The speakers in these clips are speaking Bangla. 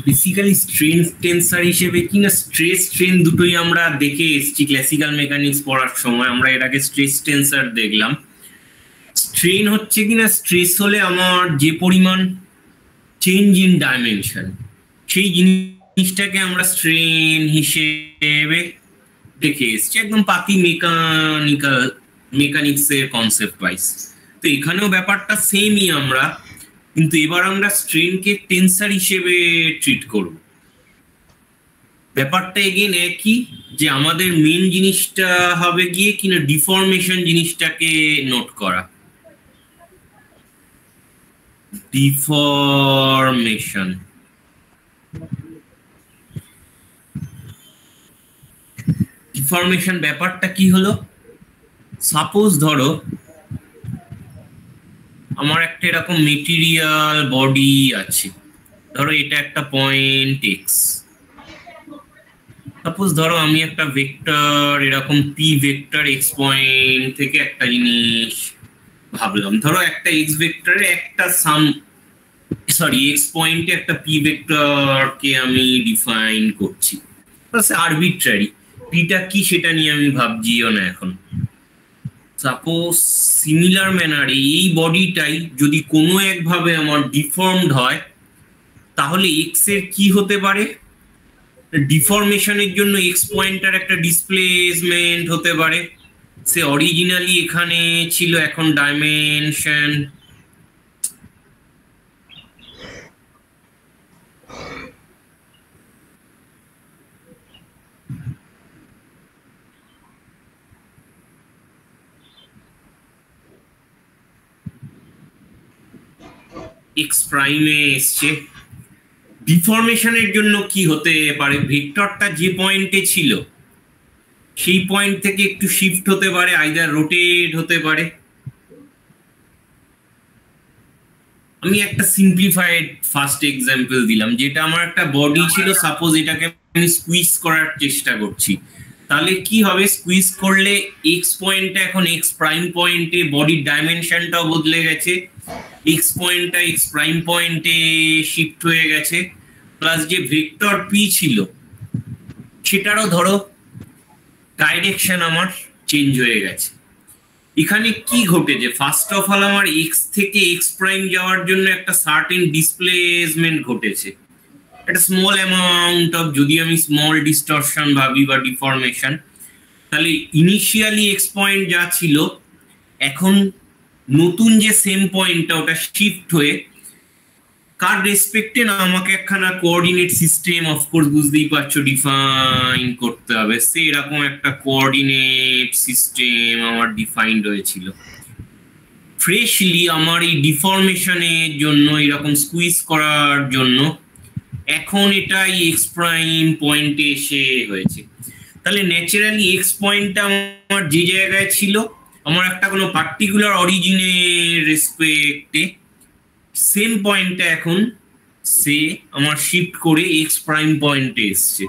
বেসিক্যালি স্ট্রেন টেন্সার হিসেবে কিনা স্ট্রেস স্ট্রেন দুটোই আমরা দেখে এসেছি ক্লাসিক্যাল মেকানিক্স পড়ার সময়। আমরা এর আগে স্ট্রেস টেন্সার দেখলাম। স্ট্রেন হচ্ছে কিনা স্ট্রেস হলে আমার যে পরিমাণ চেঞ্জ ইন ডাইমেনশন, সেই জিনিসটাকে আমরা স্ট্রেন হিসেবে দেখে এসেছি একদম পাতি মেকানিক্সের কনসেপ্ট ওয়াইজ। তো এখানেও ব্যাপারটা সেমই আমরা, কিন্তু এবার আমরা স্ট্রেনকে টেন্সার হিসেবে ট্রিট করব। ব্যাপারটা এগেন একই, যে আমাদের মেন জিনিসটা হবে গিয়ে কিনা ডিফর্মেশন জিনিসটাকে নোট করা। ডিফর্মেশন ডিফর্মেশন ব্যাপারটা কি হলো, সাপোজ ধরো আমার একটা এরকম মেটেরিয়াল বডি আছে, ধরো এটা একটা পয়েন্ট এক্স। সাপোজ ধরো আমি একটা ভেক্টর এরকম পি ভেক্টর এক্স পয়েন্ট থেকে একটা জিনিস ভাবলাম, ধরো একটা এক্স ভেক্টরে একটা এক্স পয়েন্টে একটা পি ভেক্টরকে আমি ডিফাইন করছি, আরবিট্রারি। পিটা কি সেটা নিয়ে আমি ভাবছিও না এখন। সাপোজ সিমিলার ম্যানারে এই বডিটাই যদি কোনো একভাবে আমার ডিফর্মড হয়, তাহলে এক্স এর কি হতে পারে? ডিফর্মেশনের জন্য এক্স পয়েন্টার একটা ডিসপ্লেসমেন্ট হতে পারে। সে অরিজিনালি এখানে ছিল, এখন ডাইমেনশন এক্স প্রাইমে এসছে। ডিফর্মেশনের জন্য কি হতে পারে? ভেক্টরটা যে পয়েন্টে ছিল সেই পয়েন্ট থেকে একটু শিফট হতে পারে, আইদার রোটেট হতে পারে। আমি একটা সিম্পলিফাইড ফার্স্ট এক্সাম্পল দিলাম, যেটা আমার একটা বডি ছিল, সাপোজ এটাকে আমি স্কুইজ করার চেষ্টা করছি, তাহলে কি হবে? স্কুইজ করলে এক্স পয়েন্টটা এখন এক্স প্রাইম পয়েন্টে, বডির ডাইমেনশনটাও বদলে গেছে, এক্স পয়েন্টটা এক্স প্রাইম পয়েন্টে শিফট হয়ে গেছে, প্লাস যে ভেক্টর পি ছিল সেটারও ধরো ডাইরেকশন আমার চেঞ্জ হয়ে গেছে। এখানে কি ঘটেছে? ফার্স্ট অফ অল আমার এক্স থেকে এক্স প্রাইম যাওয়ার জন্য একটা সার্টেন ডিসপ্লেসমেন্ট ঘটেছে, একটা স্মল অ্যামাউন্ট অফ, যদি আমি স্মল ডিস্টরশন ভাবি বা ডিফরমেশন, তাহলে ইনিশিয়ালি এক্স পয়েন্ট যা ছিল, এখন নতুন যে সেম পয়েন্টটা ওটা শিফট হয়ে কার রেসপেক্টে না আমাকে একখানা কোঅর্ডিনেট সিস্টেম অফকোর্স বুঝতেই পারছো ডিফাইন করতে হবে। সে এরকম একটা কোঅর্ডিনেট সিস্টেম আমার ডিফাইন্ড হয়েছিল। ফ্রেশলি আমার এই ডিফরমেশনের জন্য, এরকম স্কুইজ করার জন্য এখন এটা এক্স প্রাইম পয়েন্টে এসে হয়েছে। তাহলে ন্যাচারালি এক্স পয়েন্টটা আমার যে জায়গায় ছিল, আমার একটা কোনো পার্টিকুলার অরিজিনের রেসপেক্টে সেম পয়েন্টটা এখন সে আমার শিফট করে এক্স প্রাইম পয়েন্টে এসছে।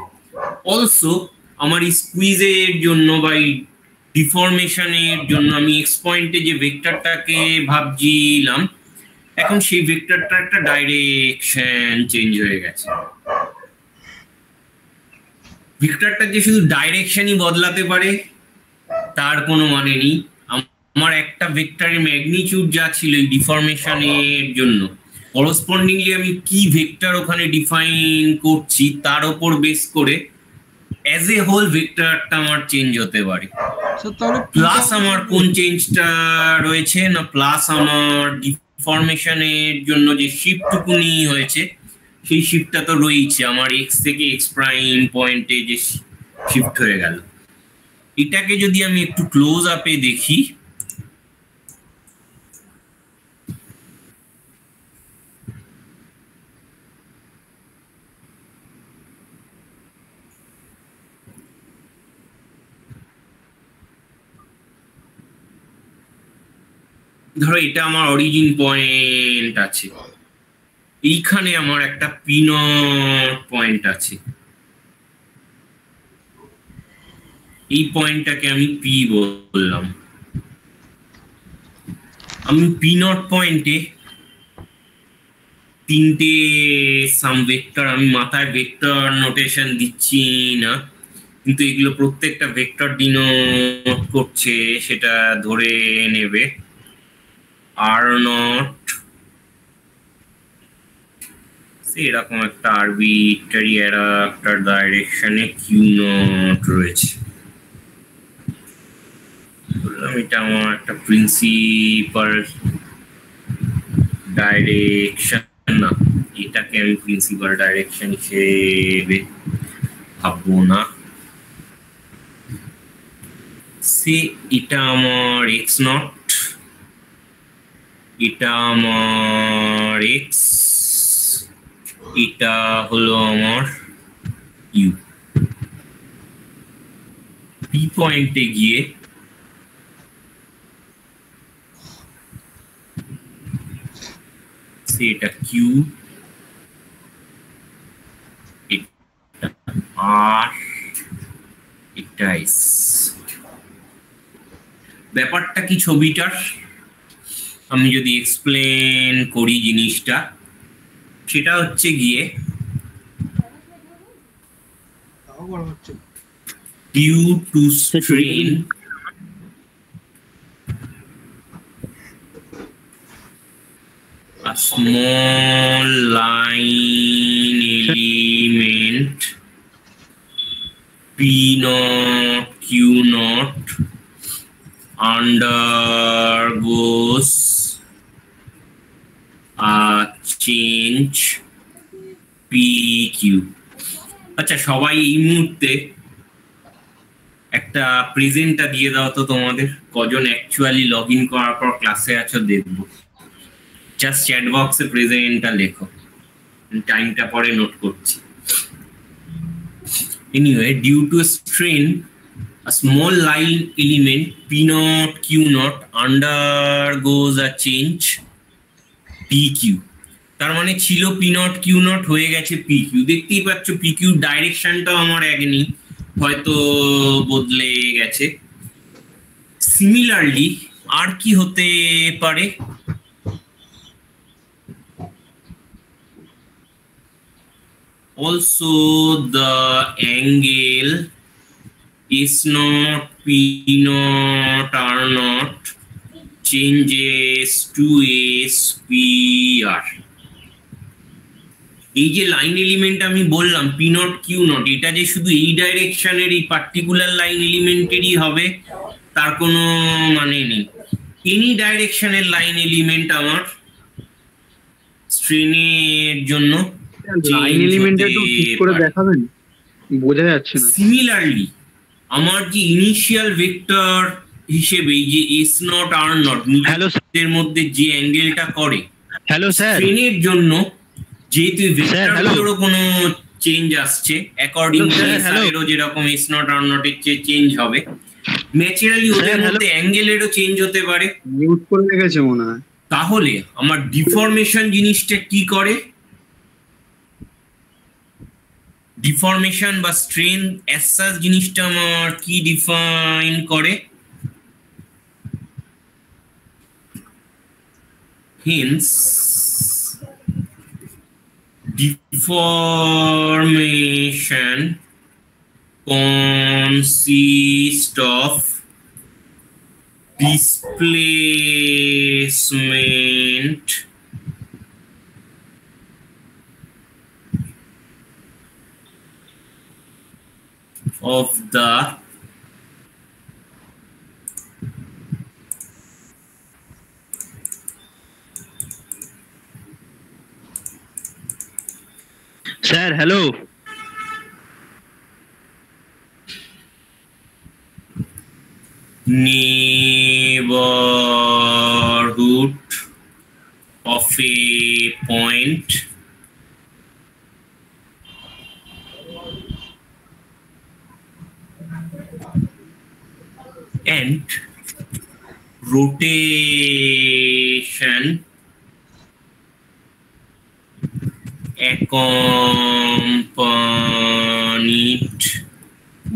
অলসো আমার এই স্কুইজের জন্য বা ডিফরমেশনের জন্য আমি এক্স পয়েন্টে যে ভেক্টরটাকে ভাবছিলাম, এখন সেই ভেক্টরটা একটা ডাইরেকশন চেঞ্জ হয়ে গেছে। ভেক্টরটা যে শুধু ডাইরেকশনই বদলাতে পারে তার কোনো মানে নেই। আমার একটা ভেক্টরের ম্যাগনিটিউড যা ছিল এই ডিফরমেশনের জন্য, করসপন্ডিংলি আমি কি ভেক্টর ওখানে ডিফাইন করছি তার উপর বেস করে অ্যাজ এ হোল ভেক্টরটা আমার চেঞ্জ হতে পারে। প্লাস আমার কোন চেঞ্জটা রয়েছে না, প্লাস আমার ডিফরমেশনের জন্য যে শিফটটুকুনি হয়েছে সেই শিফটটা তো রয়েছে, আমার এক্স থেকে এক্স প্রাইম পয়েন্টে যে শিফট হয়ে গেল। এটাকে যদি আমি একটু ক্লোজ আপে দেখি, ধরো এটা আমার অরিজিন পয়েন্ট আছে, এইখানে আমার একটা পি নট পয়েন্ট আছে, এই পয়েন্টটাকে আমি পি বললাম। আমি পি নট পয়েন্টে তিনটে সাম ভেক্টর, আমি মাথায় ভেক্টর নোটেশন দিচ্ছি না, কিন্তু এগুলো প্রত্যেকটা ভেক্টর ডিনোট করছে, সেটা ধরে নেবে। আর নট এরকম একটা আরবিট্রারি একটা ডাইরেকশনে কিউ নট রয়েছে। বললাম এটা আমার একটা প্রিন্সিপাল ডাইরেকশন না, এটাকে আমি প্রিন্সিপাল ডাইরেকশন হিসেবে ভাববো না। সে এটা আমার এক্স নট, এটা আমার এক্স, এটা হলো আমার ইউ। পি পয়েন্টে গিয়ে এটা কিউ, এটা আর, এটা এস। ব্যাপারটা কি ছবিটার, আমি যদি এক্সপ্লেন করি জিনিসটা, সেটা হচ্ছে গিয়ে due to strain a small line element P naught Q naught undergoes a change PQ। আচ্ছা সবাই এই মুহূর্তে একটা প্রেজেন্টটা দিয়ে দাও তো, তোমাদের কজন অ্যাকচুয়ালি লগ ইন করার পর ক্লাসে আছো দেখবো। জাস্ট চ্যাট বক্সে প্রেজেন্টটা লেখো, টাইমটা পরে নোট করছি। Anyway, due to a strain, a small line element P naught Q naught undergoes a change PQ। তার মানে ছিল P naught Q naught, হয়ে গেছে PQ। দেখতেই পাচ্ছ PQ ডাইরেকশনটাও আমার এক নেই, হয়তো বদলে গেছে। সিমিলারলি আর কি হতে পারে, also the angle S naught P naught R naught changes to S P R। এই যে লাইন এলিমেন্ট আমি বললাম P naught Q naught, এটা যে শুধু এই ডাইরেকশনের এই পার্টিকুলার লাইন এলিমেন্টেরই হবে তার কোনো মানে নেই। এনি ডাইরেকশনের লাইন এলিমেন্ট আমার স্ট্রেনের জন্য লাইন এলিমেন্টটা একটু ঠিক করে দেখাবেন, বোঝা যাচ্ছে না। সিমিলারলি আমার যে ইনিশিয়াল ভেক্টর হিসেবে যে এস নট আর নট নিজেদের মধ্যে যে অ্যাঙ্গেলটা করে, হ্যালো স্যার, স্ট্রেনের জন্য যেহেতু ভেক্টরগুলোরও কোনো চেঞ্জ আসছে, অ্যাকর্ডিংলি এসআরেরও যেরকম এস নট আর নটের চেয়ে চেঞ্জ হবে, ন্যাচারালি ওদের মধ্যে অ্যাঙ্গেলেরও চেঞ্জ হতে পারে। মিউট করে রেখেছে মনে হয়। তাহলে আমার ডিফর্মেশন জিনিসটা কি করে, ডিফর্মেশন বা স্ট্রেন অ্যাজ সাচ জিনিসটা আমার কি ডিফাইন করে, hence deformation consists of displacement of the sir hello, neighborhood of a point and rotation accompanied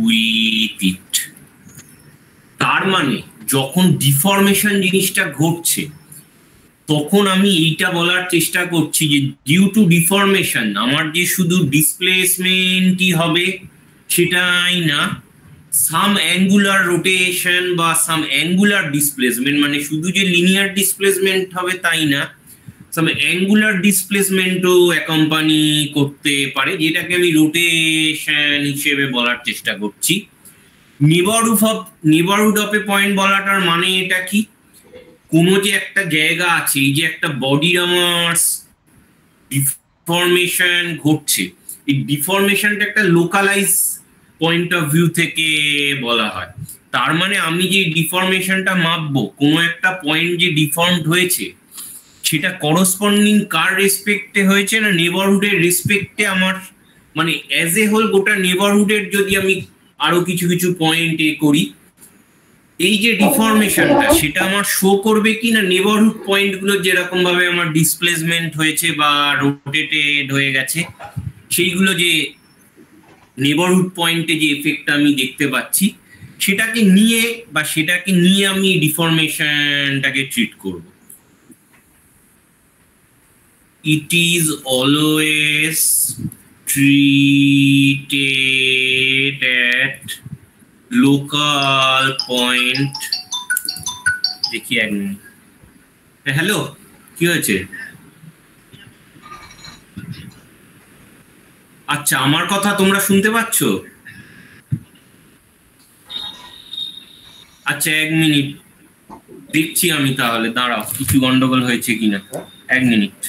with it। তার মানে যখন ডিফর্মেশন জিনিসটা ঘটছে তখন আমি এইটা বলার চেষ্টা করছি যে ডিউ টু ডিফরমেশন আমার যে শুধু ডিসপ্লেসমেন্টই হবে সেটাই না, সাম অ্যাঙ্গুলার রোটেশন বা সাম অ্যাঙ্গুলার ডিসপ্লেসমেন্ট, মানে শুধু যে লিনিয়ার ডিসপ্লেসমেন্ট হবে তাই না, সাম অ্যাঙ্গুলার ডিসপ্লেসমেন্টও অ্যাকম্পানি করতে পারে, যেটাকে আমি রোটেশন হিসেবে বলার চেষ্টা করছি। নেবারহুড অফ এ পয়েন্ট বলাটার মানে এটা কি, কোনো যে একটা জায়গা আছে, এই যে একটা বডির আমার ডিফরমেশন ঘটছে, এই ডিফরমেশনটা একটা লোকালাইজ পয়েন্ট অফ ভিউ থেকে বলা হয়। তার মানে আমি যে ডিফরমেশনটা মাপবো, কোনো একটা পয়েন্ট যে ডিফর্মড হয়েছে সেটা করসপন্ডিং কার রেসপেক্টে হয়েছে না নেবারহুডের রেসপেক্টে, আমার মানে অ্যাজ এ হোল গোটা নেবারহুডের যদি আমি আরো কিছু কিছু পয়েন্ট করি, এই যে ডিফরমেশনটা সেটা আমার শো করবে কি না নেবারহুড পয়েন্টগুলো যেরকম ভাবে আমার ডিসপ্লেসমেন্ট হয়েছে বা রোটেটেড হয়ে গেছে, সেইগুলো যে নেবারহুড পয়েন্টে যে এফেক্টটা আমি দেখতে পাচ্ছি সেটাকে নিয়ে আমি ডিফরমেশনটাকে ট্রিট করব। It is always treated at local point। দেখি এক মিনিট, হ্যালো কি হয়েছে? আচ্ছা, আমার কথা তোমরা শুনতে পাচ্ছ? আচ্ছা এক মিনিট দেখছি আমি, তাহলে দাঁড়াও কিছু গন্ডগোল হয়েছে কিনা, এক মিনিট।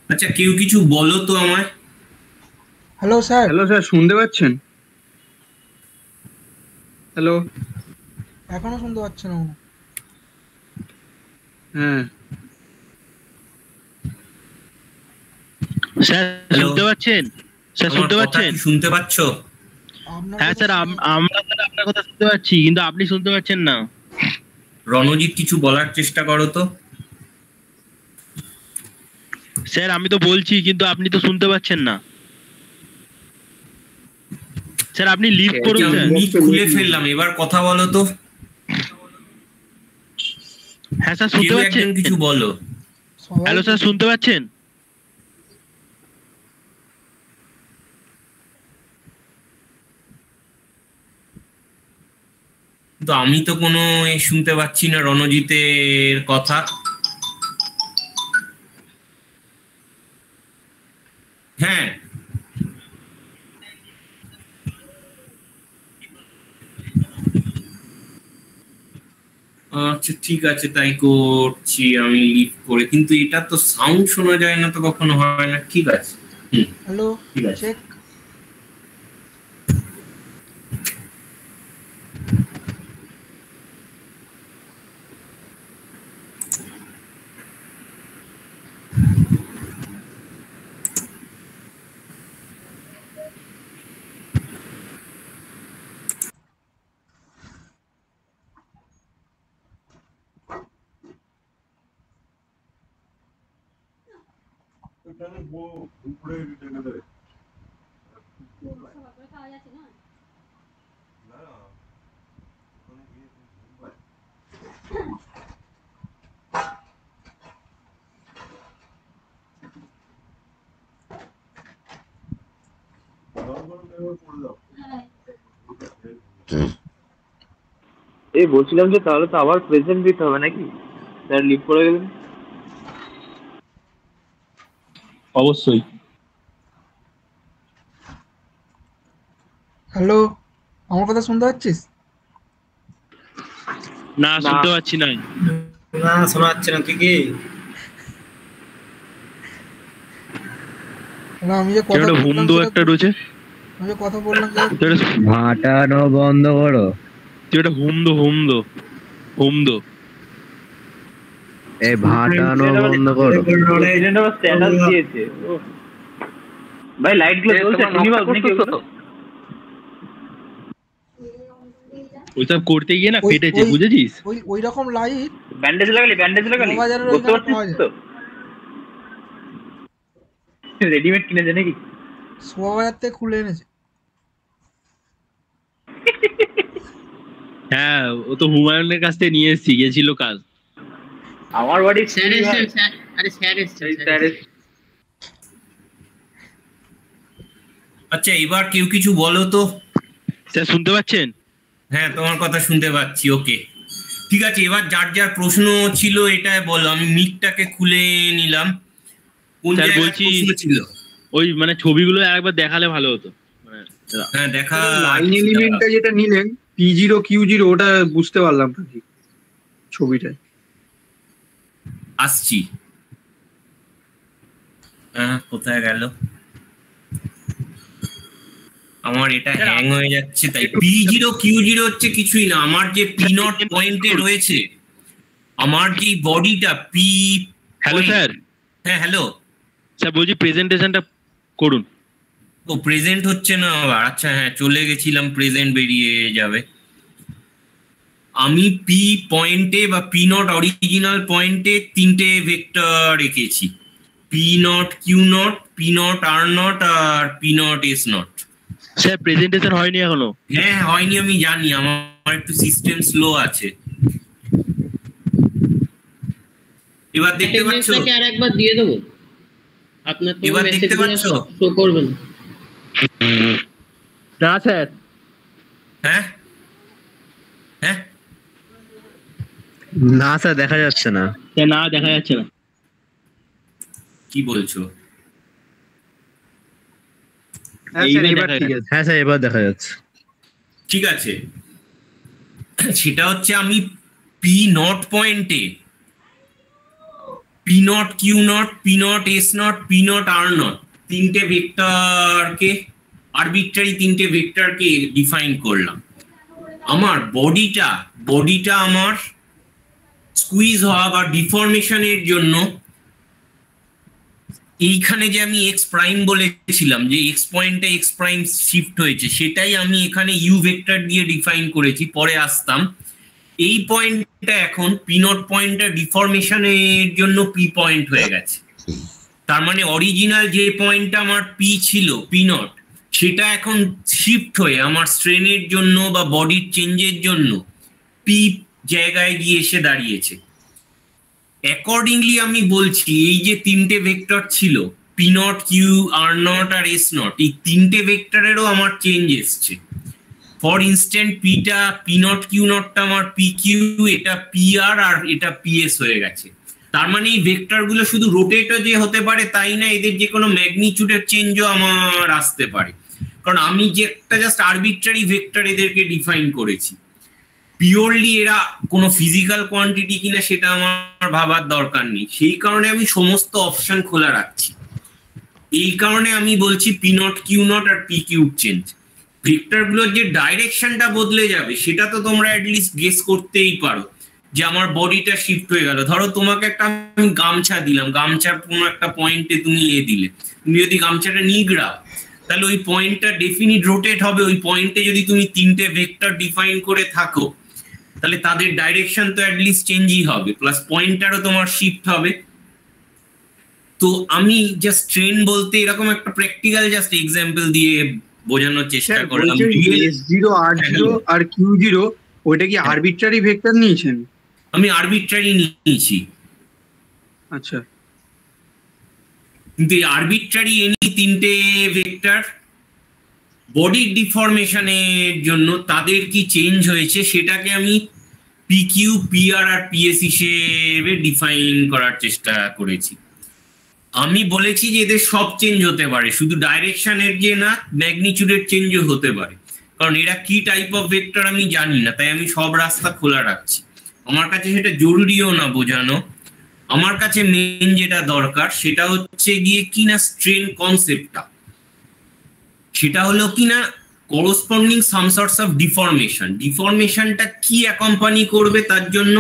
আচ্ছা কেউ কিছু বলো তো আমায়। Hello sir. হ্যালো স্যার, শুনতে পাচ্ছেন? হ্যালো, এখনো শুনতে পাচ্ছেন না? হ্যাঁ স্যার শুনতে পাচ্ছেন? স্যার শুনতে পাচ্ছেন? শুনতে পাচ্ছ? হ্যাঁ স্যার, আমরা আপনার কথা শুনতে পাচ্ছি, কিন্তু আপনি শুনতে পাচ্ছেন না। রণজিৎ কিছু বলার চেষ্টা করো তো। স্যার আমি তো বলছি, কিন্তু আপনি তো শুনতে পাচ্ছেন না। স্যার আপনি লিভ করুন। স্যার মিট খুলে ফেললাম, এবার কথা বলো তো। হ্যাঁ স্যার শুনতে পাচ্ছেন? কিছু বলো। হ্যালো স্যার শুনতে পাচ্ছেন? তো আমি তো কোনো শুনতে পাচ্ছি না রণজিতের কথা। হ্যাঁ আচ্ছা ঠিক আছে, তাই করছি আমি লিভ করে, কিন্তু এটা তো সাউন্ড শোনা যায় না তো, কখনো হয় না। ঠিক আছে, হ্যালো ঠিক আছে। চেক। এই বলছিলাম যে তাহলে তো আবার প্রেজেন্ট দিতে হবে নাকি? স্যার লিভ করে গেলেন। অবশ্যই। হ্যালো, আমার কথা শুনতে পাচ্ছিস? না শুনতে পাচ্ছি না। না শোনা যাচ্ছে না। তুই কি না, আমি যে কথা বললাম একটা রয়েছে, আমি যে কথা বললাম ভাটানো বন্ধ করো। তুই এটা হুমদো এই ভাটানো বন্ধ করো। স্ট্যাটাস দিয়েছে ভাই, লাইট গুলো জ্বলছে। ওইসব করতে গিয়ে না ফেটেছে, বুঝেছিস? ওই রকম লাইট ব্যান্ডেজ লাগালি বাজারের ওইখানে পাওয়া যায়। রেডিমেড কিনেছে নাকি? শোয়া বাজার থেকে খুলে এনেছে। হ্যাঁ, ও তো হুমায়ুনের কাছ থেকে নিয়ে এসেছি, গেছিল কাল। আমার বাড়ি স্যার এসছেন, স্যার। আরে স্যার এসছেন, স্যার এসছেন। আচ্ছা, এবার কেউ কিছু বলো তো। স্যার শুনতে পাচ্ছেন? হ্যাঁ, তোমার কথা শুনতে পাচ্ছি। ওকে, ঠিক আছে। এবার যার যার প্রশ্ন ছিল এটা বলো। আমি মিকটাকে খুলে নিলাম। কোন স্যার জায়গায় বলছি, প্রশ্ন ছিল? ওই মানে ছবিগুলো একবার দেখালে ভালো হতো। মানে হ্যাঁ, দেখা লাইন এলিমেন্টটা যেটা নিলেন P0 Q0 ওটা বুঝতে পারলাম না ঠিক ছবিটায়। আসছি। কোথায় গেল আমার? এটা হ্যাং হয়ে যাচ্ছে তাই। P0 Q0 হচ্ছে কিছুই না, আমার যে পি নট পয়েন্টে রয়েছে, আমার যে বডিটা পি। Hello sir. হ্যাঁ হ্যালো স্যার বলছি প্রেজেন্টেশনটা করুন। ও প্রেজেন্ট হচ্ছে না আবার? আচ্ছা, হ্যাঁ চলে গেছিলাম, প্রেজেন্ট বেরিয়ে যাবে। আমি পি পয়েন্টে বা পি নট অরিজিনাল পয়েন্টে তিনটে ভেক্টর রেখেছি, P not Q nought, P nought R nought আর P nought S nought. Sir presentation হয়নি এখনো? হ্যাঁ হয়নি, আমি জানি, আমার একটু সিস্টেম স্লো আছে। এবার দেখতে পাচ্ছ? অ্যাটেন্ডেন্সটাকে আরেকবার দিয়ে দেবো, আপনার তো এবার দেখতে পাচ্ছ? শো করবে না। না স্যার। হ্যাঁ হ্যাঁ, না স্যার, দেখা যাচ্ছে না। স্যার না, দেখা যাচ্ছে না। কি বলছো? হ্যাঁ স্যার, এবার ঠিক আছে। হ্যাঁ স্যার, এবার দেখা যাচ্ছে। ঠিক আছে, সেটা হচ্ছে আমি পি নট পয়েন্টে P not Q nought, P nought S nought, P nought R nought তিনটে ভেক্টরকে, আরবিট্রারি তিনটে ভেক্টরকে ডিফাইন করলাম। আমার বডিটা আমার স্কুইজ হওয়া বা ডিফরমেশনের জন্য এইখানে যে আমি এক্স প্রাইম বলেছিলাম, যে এক্স পয়েন্টে এক্স প্রাইম শিফট হয়েছে, সেটাই আমি এখানে ইউ ভেক্টর দিয়ে ডিফাইন করেছি, পরে আসতাম। এই পয়েন্টটা এখন পি নট পয়েন্টটা ডিফরমেশনের জন্য পি পয়েন্ট হয়ে গেছে। তার মানে অরিজিনাল যে পয়েন্টটা আমার পি ছিল, পি নট, সেটা এখন শিফট হয়ে আমার স্ট্রেনের জন্য বা বডির চেঞ্জের জন্য পি জায়গায় গিয়ে এসে দাঁড়িয়েছে। অ্যাকর্ডিংলি আমি বলছি, এই যে তিনটে ভেক্টর ছিল P not Q R nought আর এস নট, এই তিনটে ভেক্টরেরও আমার চেঞ্জ এসছে। ফর ইনস্ট্যান্ট পিটা পি নট কিউ নটটা আমার পি কিউ, এটা পি আর আর এটা পিএস হয়ে গেছে। তার মানে এই ভেক্টরগুলো শুধু রোটেটও যে হতে পারে তাই না, এদের যে কোনো ম্যাগনিটিউডের চেঞ্জও আমার আসতে পারে, কারণ আমি যে একটা জাস্ট আরবিট্রারি ভেক্টর এদেরকে ডিফাইন করেছি। পিওরলি এরা কোনো ফিজিক্যাল কোয়ান্টিটি কিনা সেটা আমার ভাবার দরকার নেই, সেই কারণে আমি সমস্ত অপশন খোলা রাখছি। এই কারণে আমি বলছি পি নট কিউ নট আর পি কিউব চেঞ্জ। ভেক্টরগুলোর যে ডাইরেকশনটা বদলে যাবে সেটা তো তোমরা অ্যাটলিস্ট গেস করতেই পারো, যে আমার বডিটা শিফট হয়ে গেল। ধরো তোমাকে একটা আমি গামছা দিলাম, গামছার কোনো একটা পয়েন্টে তুমি দিলে, তুমি যদি গামছাটা নিগড়াও, তাহলে ওই পয়েন্টটা ডেফিনিট রোটেট হবে। ওই পয়েন্টে যদি তুমি তিনটে ভেক্টর ডিফাইন করে থাকো, তাহলে তাদের ডাইরেকশন তো অ্যাটলিস্ট চেঞ্জই হবে, প্লাস পয়েন্টারও তোমার শিফট হবে। তো আমি জাস্ট ট্রেন বলতে এরকম একটা প্র্যাকটিক্যাল জাস্ট এক্সাম্পল দিয়ে বোঝানোর চেষ্টা করলাম। S0 R0 আর Q0 ওইটা কি আরবিট্রারি ভেক্টর নিয়েছেন? আমি আরবিট্রারি নিয়েছি। আচ্ছা, কিন্তু এই আরবিট্রারি এনি তিনটে ভেক্টর বডির ডিফরমেশনের জন্য তাদের কি চেঞ্জ হয়েছে সেটাকে আমি পি কিউ, পি আর আর পিএস হিসেবে ডিফাইন করার চেষ্টা করেছি। আমি বলেছি যে এদের সব চেঞ্জ হতে পারে, শুধু ডাইরেকশনের যে না, ম্যাগনিটিউডের চেঞ্জও হতে পারে, কারণ এরা কি টাইপ অফ ভেক্টর আমি জানি না, তাই আমি সব রাস্তা খোলা রাখছি। আমার কাছে সেটা জরুরিও না বোঝানো। আমার কাছে মেন যেটা দরকার সেটা হচ্ছে গিয়ে কিনা স্ট্রেন কনসেপ্টটা, সেটা হলো কিনা করসপন্ডিং সাম সর্টস অফ ডিফরমেশনটা কি অ্যাকম্পানি করবে। তার জন্য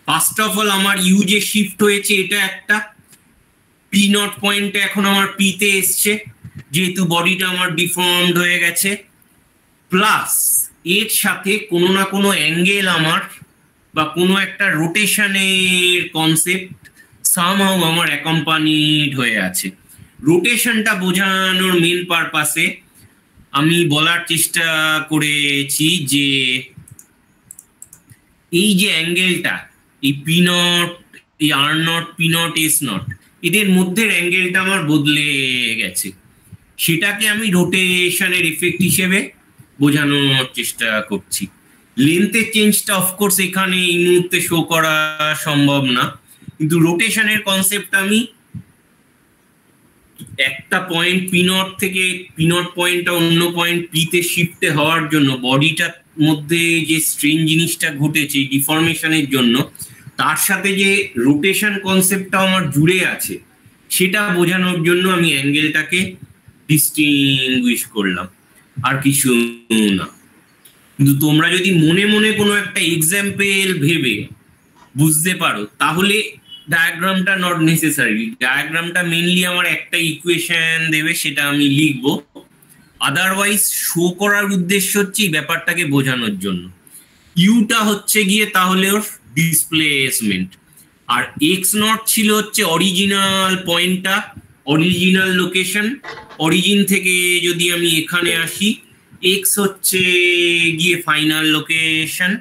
ফার্স্ট অফ অল আমার ইউ যে শিফট হয়েছে এটা একটা, পি নট পয়েন্টে এখন আমার পিতে এসছে যেহেতু বডিটা আমার ডিফর্মড হয়ে গেছে, প্লাস এর সাথে কোনো না কোনো অ্যাঙ্গেল আমার বা কোনো একটা রোটেশনের কনসেপ্ট সামহাউ আমার অ্যাকম্পানিড হয়ে আছে। রোটেশনটা বোঝানোর মেন পারপাসে আমি বলার চেষ্টা করেছি যে এই যে অ্যাঙ্গেলটা, এই পি নট, এই are not, P nought, S not, এদের মধ্যে অ্যাঙ্গেলটা আমার বদলে গেছে, সেটাকে আমি রোটেশনের এফেক্ট হিসেবে বোঝানোর চেষ্টা করছি। লেন্থের চেঞ্জটা অফকোর্স এখানে এই মুহূর্তে শো করা সম্ভব না, কিন্তু রোটেশনের কনসেপ্ট আমি একটা পয়েন্ট পি নট থেকে পি নট পয়েন্টটা অন্য পয়েন্ট পিতে শিফটে হওয়ার জন্য বডিটার মধ্যে যে স্ট্রেন জিনিসটা ঘটেছে ডিফরমেশনের জন্য, তার সাথে যে রোটেশন কনসেপ্টটা আমার জুড়ে আছে সেটা বোঝানোর জন্য আমি অ্যাঙ্গেলটাকে ডিস্টিংগুইশ করলাম, আর কিছু না। কিন্তু তোমরা যদি মনে মনে কোনো একটা এক্সাম্পল ভেবে বুঝতে পারো তাহলে ডায়াগ্রামটা নট নেসেসারি, ডায়াগ্রামটা মেইনলি আমার একটা ইকুয়েশন দেবে, সেটা আমি লিখবো। আদারওয়াইজ শো করার উদ্দেশ্য হচ্ছে এই ব্যাপারটাকে বোঝানোর জন্য। ইউটা হচ্ছে গিয়ে তাহলে ওর ডিসপ্লেসমেন্ট, আর এক্স নট ছিল হচ্ছে অরিজিনাল পয়েন্টটা, অরিজিনাল লোকেশন। অরিজিন থেকে যদি আমি এখানে আসি, এক্স হচ্ছে গিয়ে ফাইনাল লোকেশন,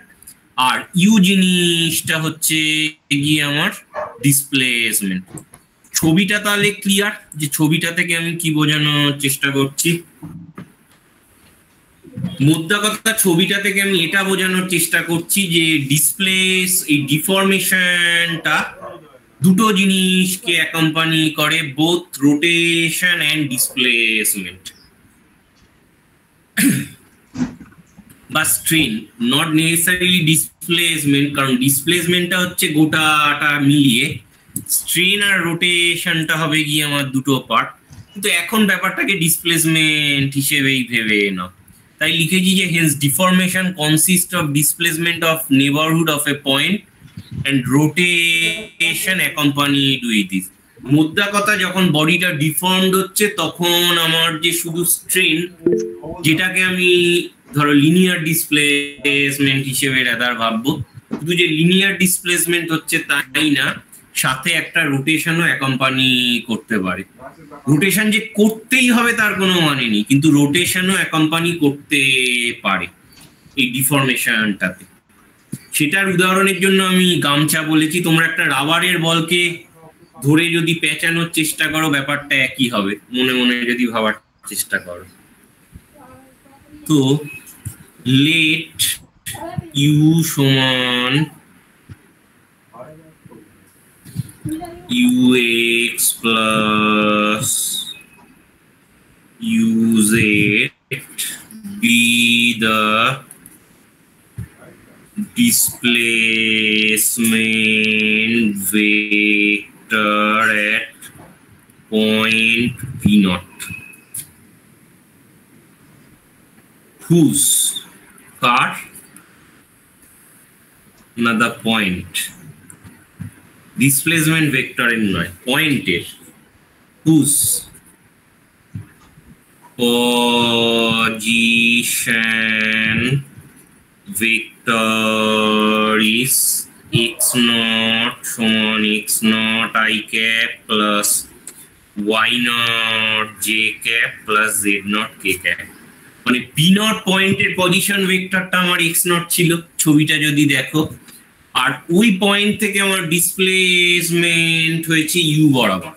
আর ইউ জিনিসটা হচ্ছে গিয়ে আমার ডিসপ্লেসমেন্ট। ছবিটা তাহলে ক্লিয়ার যে ছবিটা থেকে আমি কি বোঝানোর চেষ্টা করছি? মোদ্দা কথা ছবিটা থেকে আমি এটা বোঝানোর চেষ্টা করছি যে ডিসপ্লেস, এই ডিফরমেশনটা দুটো জিনিসকে অ্যাকম্পানি করে, বোথ রোটেশন অ্যান্ড ডিসপ্লেসমেন্ট বা স্ট্রেন, নট নেসেসারিলি ডিসপ্লেসমেন্ট, কারণ ডিসপ্লেসমেন্টটা হচ্ছে গোটাটা মিলিয়ে, স্ট্রেন আর রোটেশনটা হবে গিয়ে আমার দুটো পার্ট। কিন্তু এখন ব্যাপারটাকে ডিসপ্লেসমেন্ট হিসেবেই ভেবে নাও, তাই লিখেছি যে hence deformation consist of displacement of neighbourhood of a point and rotation accompanied with this. মোদ্দা কথা যখন বডিটা ডিফর্মড হচ্ছে তখন আমার যে শুধু স্ট্রেন, যেটাকে আমি ধরো লিনিয়ার ডিসপ্লেসমেন্ট হিসেবে রাদার ভাববো, শুধু যে লিনিয়ার ডিসপ্লেসমেন্ট হচ্ছে তাই না, সাথে একটা রোটেশনও অ্যাকম্পানি করতে পারে। রোটেশন যে করতেই হবে তার কোনো মানে নেই, কিন্তু রোটেশনও অ্যাকম্পানি করতে পারে এই ডিফরমেশনটাতে। সেটার উদাহরণের জন্য আমি গামছা বলেছি, তোমরা একটা রাবারের বলকে ধরে যদি পেঁচানোর চেষ্টা করো ব্যাপারটা একই হবে, মনে মনে যদি ভাবার চেষ্টা করো। তো লেট ইউ সমান ux plus uz be the displacement vector at point p naught, whose car another point displacement ভেক্টরের নয়, পয়েন্টের, whose position vector is X not সমান X not I cap plus Y not J cap plus Z not K cap. মানে পি নট পয়েন্টের পজিশন ভেক্টরটা আমার এক্স নট ছিল, ছবিটা যদি দেখো, আর ওই পয়েন্ট থেকে আমার ডিসপ্লেসমেন্ট হয়েছে ইউ বরাবর।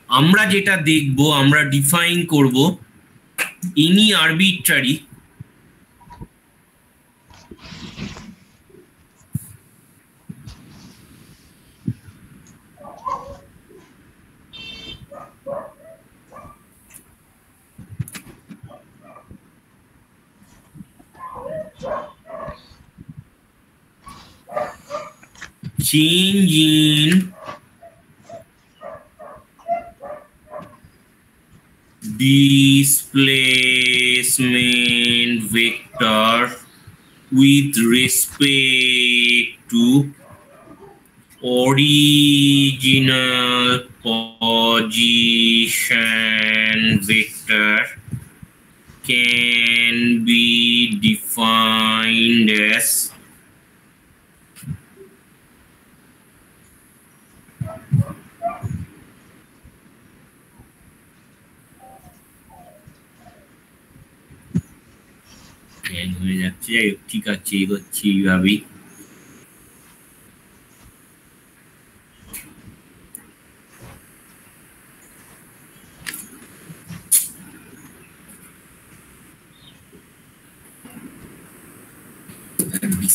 আমরা যেটা দেখব, আমরা ডিফাইন করব any arbitrary change in displacement vector with respect to original position vector can be defined as যাই হোক, ঠিক আছে, এগোচ্ছি এইভাবেই।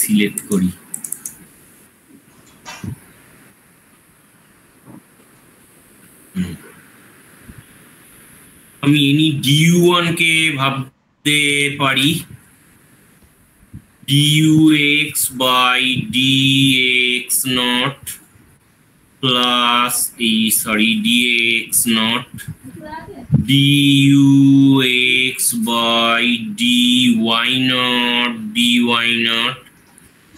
সিলেক্ট করি। আমি এনি du1 কে ভাবতে পারি dux by dx not plus dx not dux by dy not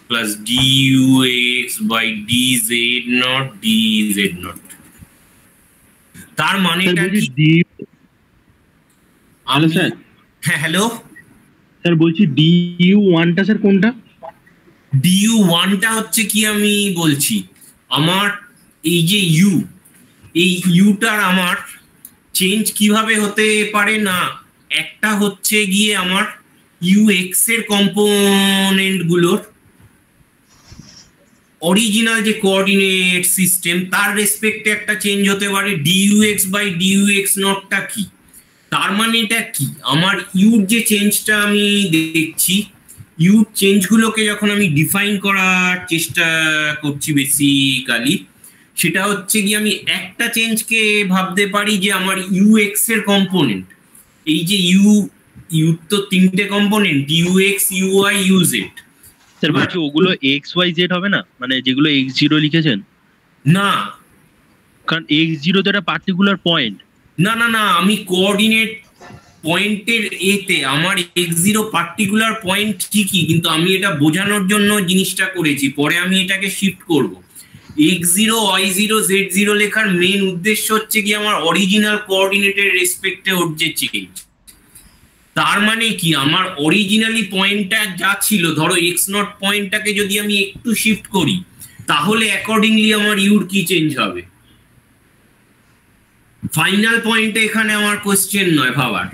plus dux by dz not তার মানেটা কি? Hello sir. হ্যাঁ হ্যালো স্যার বলছি du1 টা স্যার কোনটা? du1 টা হচ্ছে কি আমি বলছি, আমার এই যে এই ইউটার আমার চেঞ্জ কিভাবে হতে পারে না, একটা হচ্ছে গিয়ে আমার ux এর কম্পোনেন্ট গুলোর অরিজিনাল যে কোঅর্ডিনেট সিস্টেম তার রেসপেক্টে একটা চেঞ্জ হতে পারে। dux বাই dux নটটা কি, তার মানে এটা কি, আমার ইউর যে চেঞ্জটা আমি দেখছি, ইউর চেঞ্জগুলোকে যখন আমি ডিফাইন করার চেষ্টা করছি বেসিক্যালি, সেটা হচ্ছে কি আমি একটা চেঞ্জকে ভাবতে পারি যে আমার ux এর কম্পোনেন্ট, এই যে ইউ তো তিনটে component, ux uy uz। Sir বলছি ওগুলো xyz হবে না, মানে যেগুলো x0 লিখেছেন? না, কারণ x0 তো একটা পার্টিকুলার পয়েন্ট। না না না, আমি কোঅর্ডিনেট পয়েন্টের এতে আমার x0 পার্টিকুলার পয়েন্ট ঠিকই, কিন্তু আমি এটা বোঝানোর জন্য জিনিসটা করেছি, পরে আমি এটাকে শিফট করব। x0 y0 z0 লেখার মেন উদ্দেশ্য হচ্ছে কি আমার অরিজিনাল কোঅর্ডিনেটের রেসপেক্টে ওর যে চেঞ্জ। তার মানে কি আমার অরিজিনালি পয়েন্টটা যা ছিল, ধরো x0 পয়েন্টটাকে যদি আমি একটু শিফট করি, তাহলে অ্যাকর্ডিংলি আমার ইউর কি চেঞ্জ হবে। ফাইনাল পয়েন্টে এখানে আমার কোশ্চেন নয় ভাবার,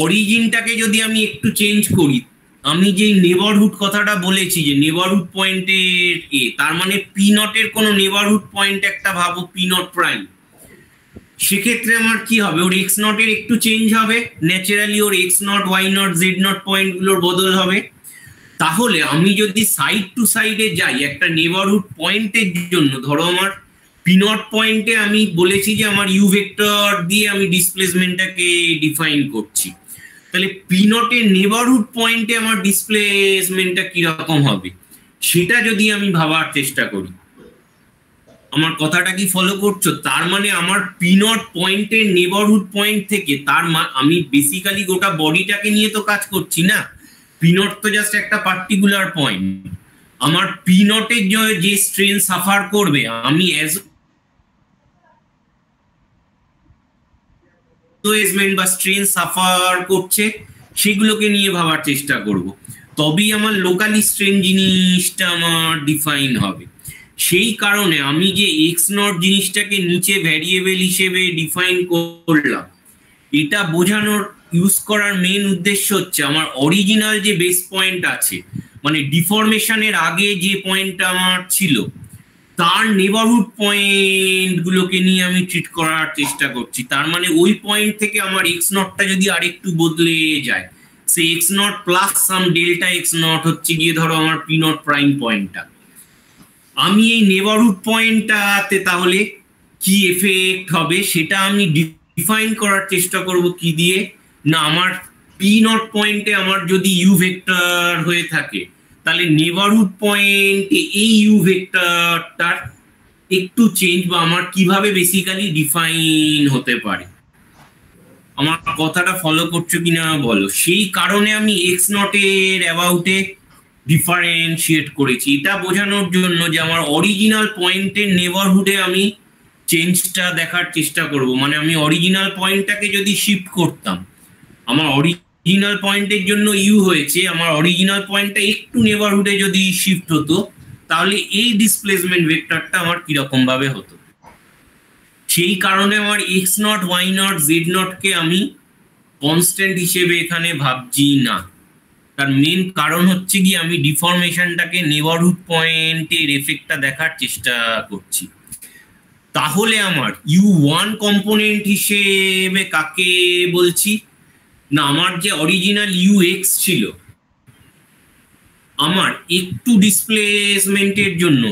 অরিজিনটাকে যদি আমি একটু চেঞ্জ করি, আমি যে নেবারহুড কথাটা বলেছি যে নেবারহুড পয়েন্টের তার মানে পি নটের কোনো নেবারহুড পয়েন্ট একটা ভাবো পি নট প্রাইম, সেক্ষেত্রে আমার কি হবে, ওর এক্স নটের একটু চেঞ্জ হবে, ন্যাচারালি ওর X not Y not Z not পয়েন্টগুলোর বদল হবে। তাহলে আমি যদি সাইড টু সাইডে যাই একটা নেবারহুড পয়েন্টের জন্য, ধরো আমার পি নট পয়েন্টে আমি বলেছি যে আমার ইউ ভেক্টর দিয়ে আমি ডিসপ্লেসমেন্টটাকে ডিফাইন করছি, তাহলে পি নটের নেবারহুড পয়েন্টে আমার ডিসপ্লেসমেন্টটা কিরকম হবে সেটা যদি আমি ভাবার চেষ্টা করি, আমার কথাটা কি ফলো করছো? তার মানে আমার পি নট পয়েন্টের নেবারহুড পয়েন্ট থেকে, আমি বেসিক্যালি গোটা বডিটাকে নিয়ে তো কাজ করছি না, পি নট তো জাস্ট একটা পার্টিকুলার পয়েন্ট। আমার পি নটের যে স্ট্রেন সাফার করবে, আমি অ্যাজ বা স্ট্রেন সাফার করছে সেগুলোকে নিয়ে ভাবার চেষ্টা করব, তবেই আমার লোকালি স্ট্রেন জিনিসটা আমার ডিফাইন হবে। সেই কারণে আমি যে এক্স নট জিনিসটাকে নিচে ভ্যারিয়েবল হিসেবে ডিফাইন করলাম, এটা বোঝানোর ইউজ করার মেন উদ্দেশ্য হচ্ছে আমার অরিজিনাল যে বেস পয়েন্ট আছে, মানে ডিফরমেশনের আগে যে পয়েন্টটা আমার ছিল, তার নেবারহুড পয়েন্টগুলোকে নিয়ে আমি ট্রিট করার চেষ্টা করছি। তার মানে ওই পয়েন্ট থেকে আমার এক্স নটটা যদি আরেকটু বদলে যায়, সে X not plus some delta X not হচ্ছে গিয়ে ধরো আমার পি নট প্রাইম পয়েন্টটা, আমি এই নেবারহুড পয়েন্টটাতে তাহলে কি এফেক্ট হবে সেটা আমি ডিফাইন করার চেষ্টা করব কি দিয়ে, না আমার পি নট পয়েন্টে আমার যদি ইউ ভেক্টর হয়ে থাকে, তাহলে নেবারহুড পয়েন্টে এই ইউ ভেক্টরটার একটু চেঞ্জ বা আমার কিভাবে বেসিক্যালি ডিফাইন হতে পারে। আমার কথাটা ফলো করছো কিনা বলো? সেই কারণে আমি এক্স নটের অ্যাবাউটে ডিফারেন্সিয়েট করেছি, এটা বোঝানোর জন্য যে আমার অরিজিনাল পয়েন্টের নেবারহুডে আমি চেঞ্জটা দেখার চেষ্টা করব। মানে আমি অরিজিনাল পয়েন্টটাকে যদি শিফট করতাম, আমার অরিজিনাল পয়েন্টের জন্য ইউ হয়েছে, আমার অরিজিনাল পয়েন্টটা একটু নেবারহুডে যদি শিফট হতো, তাহলে এই ডিসপ্লেসমেন্ট ভেক্টরটা আমার কিরকম ভাবে হতো। সেই কারণে আমার X not Y not Z নটকে আমি কনস্ট্যান্ট হিসেবে এখানে ভাবছি না, তার মেন কারণ হচ্ছে কি আমি ডিফরমেশনটাকে নেবারহুড পয়েন্টের এফেক্টটা দেখার চেষ্টা করছি। তাহলে আমার U1 কম্পোনেন্ট হিসেবে কাকে বলছি না, আমার যে অরিজিনাল UX ছিল, আমার একটু ডিসপ্লেসমেন্টের জন্য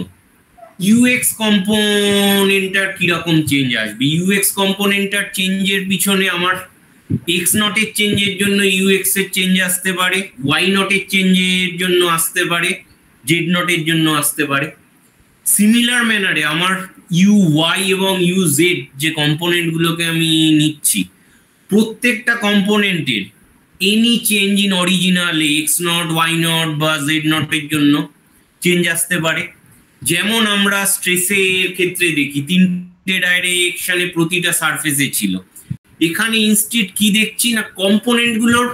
UX কম্পোনেন্টটার কিরকম চেঞ্জ আসবে। UX কম্পোনেন্টটার চেঞ্জের পিছনে আমার X নটের চেঞ্জের জন্য UX এর চেঞ্জ আসতে পারে, Y নটের চেঞ্জের জন্য আসতে পারে, Z নটের জন্য আসতে পারে। সিমিলার ম্যানারে আমার UY এবং UZ যে কম্পোনেন্টগুলোকে আমি নিচ্ছি, প্রত্যেকটা কম্পোনেন্টের any change in original X not, Y not বা Z নটের জন্য চেঞ্জ আসতে পারে। যেমন আমরা স্ট্রেসের ক্ষেত্রে দেখি 3টে ডাইরেকশনে প্রতিটা সারফেসে ছিল, এখানে ইনস্টেড কি দেখছি না কম্পোনেন্টগুলোর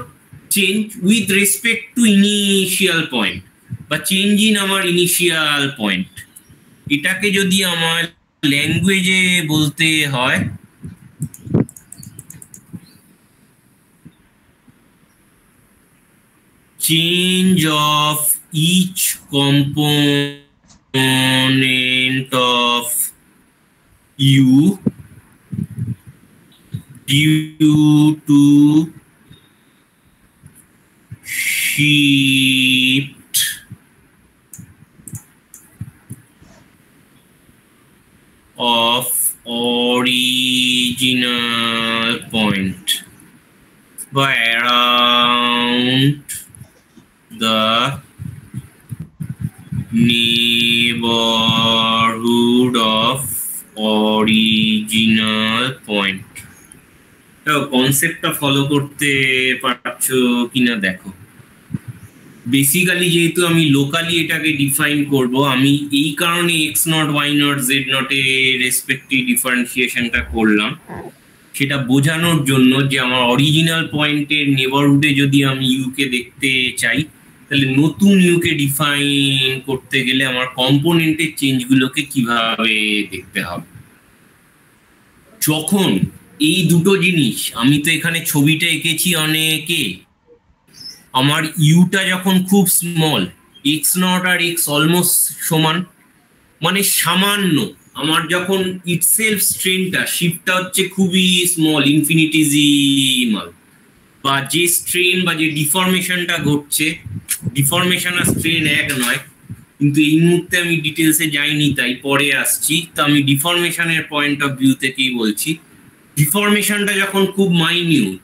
change with respect to initial point বা চেঞ্জ ইন আমার ইনিশিয়াল পয়েন্ট। এটাকে যদি আমার ল্যাঙ্গুয়েজে বলতে হয়, change of each component of U due to shift of original point by around the neighborhood of original point। কনসেপ্টটা ফলো করতে পারছো কিনা দেখো। বেসিক্যালি যেহেতু আমি লোকালি এটাকে ডিফাইন করব, আমি এই কারণে X not, Y not, Z নটের রেসপেক্টিভ ডিফারেন্সিয়েশনটা করলাম, সেটা বোঝানোর জন্য যে আমার অরিজিনাল পয়েন্টের নেবারহুডে যদি আমি ইউকে দেখতে চাই, তাহলে নতুন ইউকে ডিফাইন করতে গেলে আমার কম্পোনেন্টের চেঞ্জগুলোকে কিভাবে দেখতে হবে। যখন এই দুটো জিনিস, আমি তো এখানে ছবিটা এঁকেছি অনেকে, আমার ইউটা যখন খুব স্মল, X নট আর X অলমোস্ট সমান, মানে সামান্য, আমার যখন ইটসেলফ স্ট্রেনটা শিফটটা হচ্ছে খুবই স্মল, ইনফিনিটিজিমাল, বা যে স্ট্রেন বা যে ডিফরমেশনটা ঘটছে, ডিফরমেশন আর স্ট্রেন এক নয়, কিন্তু এই মুহূর্তে আমি ডিটেলসে যাইনি তাই পরে আসছি। তো আমি ডিফরমেশনের পয়েন্ট অফ ভিউ থেকেই বলছি। ডিফরমেশনটা যখন খুব মাইনিউট,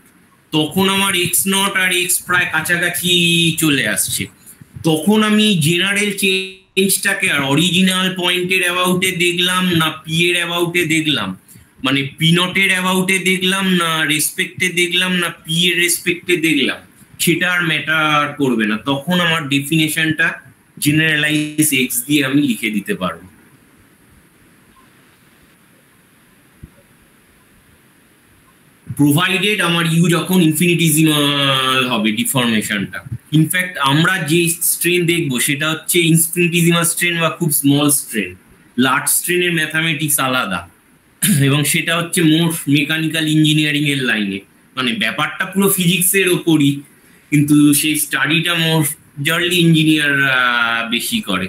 তখন আমার X নট আর X প্রায় কাছাকাছি চলে আসছে, তখন আমি জেনারেল চেঞ্জটাকে আর অরিজিনাল পয়েন্টের অ্যাবাউটে দেখলাম না পি এর অ্যাবাউটে দেখলাম, মানে পি নটের অ্যাবাউটে দেখলাম না রেসপেক্টে দেখলাম না পি এর রেসপেক্টে দেখলাম, সেটা আর ম্যাটার করবে না। তখন আমার ডেফিনেশনটা জেনারেলাইজ X দিয়ে আমি লিখে দিতে পারবো। প্রোভাইডেড আমার ইউ যখন ইনফিনিটিজিমাল হবে ডিফরমেশনটা। ইনফ্যাক্ট আমরা যে স্ট্রেন দেখবো সেটা হচ্ছে ইনফিনিটিজিমাল স্ট্রেন বা খুব স্মল স্ট্রেন। লার্জ স্ট্রেনের ম্যাথামেটিক্স আলাদা, এবং সেটা হচ্ছে মোর মেকানিক্যাল ইঞ্জিনিয়ারিং এর লাইনে, মানে ব্যাপারটা পুরো ফিজিক্সের ওপরই, কিন্তু সেই স্টাডিটা মোস্টলি ইঞ্জিনিয়াররা বেশি করে।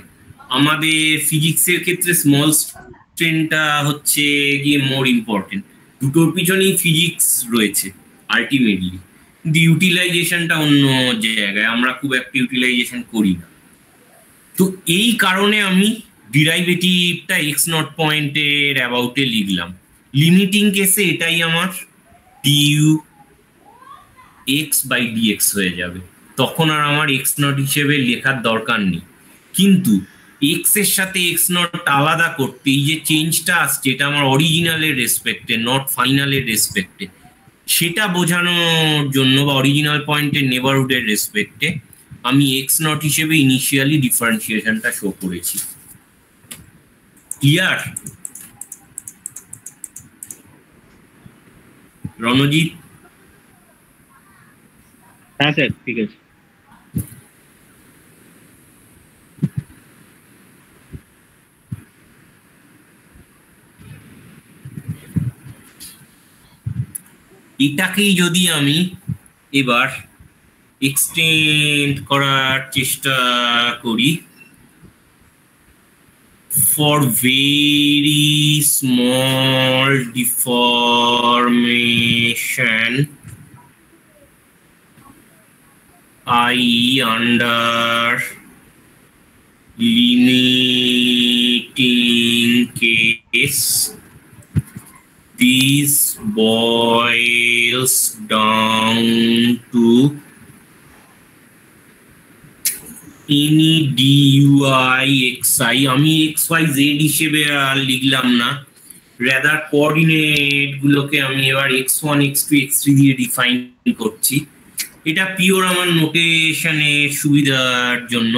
আমাদের ফিজিক্সের ক্ষেত্রে স্মল স্ট্রেনটা হচ্ছে গিয়ে মোর ইম্পর্টেন্ট। দুটোর পিছনেই ফিজিক্স রয়েছে আলটিমেটলি, কিন্তু ইউটিলাইজেশনটা অন্য জায়গায়, আমরা খুব একটা ইউটিলাইজেশন করি না। তো এই কারণে আমি ডিরাইভেটিভটা X নট পয়েন্টের অ্যাবাউটে লিখলাম। লিমিটিং কেসে এটাই আমার du x বাই dx হয়ে যাবে, তখন আর আমার X নট হিসেবে লেখার দরকার নেই। কিন্তু X এর সাথে X নট আলাদা করতে এই যে চেঞ্জটা আসছে, এটা আমার অরিজিনালের রেসপেক্টে, নট ফাইনালের রেসপেক্টে, সেটা বোঝানোর জন্য বা অরিজিনাল পয়েন্টের নেবারহুডের রেসপেক্টে আমি X নট হিসেবে ইনিশিয়ালি ডিফারেন্সিয়েশনটা শো করেছি। ক্লিয়ার রণজিৎ? হ্যাঁ স্যার, ঠিক আছে। এটাকেই যদি আমি এবার এক্সটেন্ড করার চেষ্টা করি for very small deformation i.e. under limiting case this boils down to any DUI XI আমি XYZ হিসেবে আর লিখলাম না, রাদার কোঅর্ডিনেট গুলোকে আমি এবার x1 x2 x3 দিয়ে ডিফাইন করছি। এটা পিওর আমার নোটেশনের সুবিধার জন্য।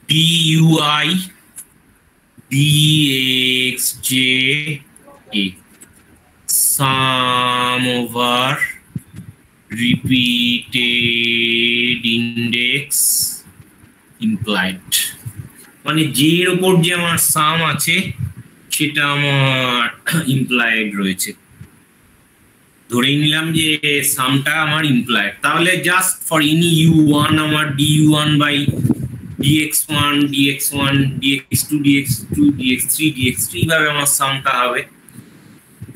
DUI DXJ A sum over repeated index implied, মানে যে এর উপর যে আমার সাম আছে সেটা আমার ইমপ্লয়েড রয়েছে। ধরে নিলাম যে সামটা আমার ইমপ্লয়েড, তাহলে জাস্ট ফর এনি u1 আমার du1 by dx1 dx1 dx2 dx2 dx3 dx3 ভাবে আমার সামটা হবে।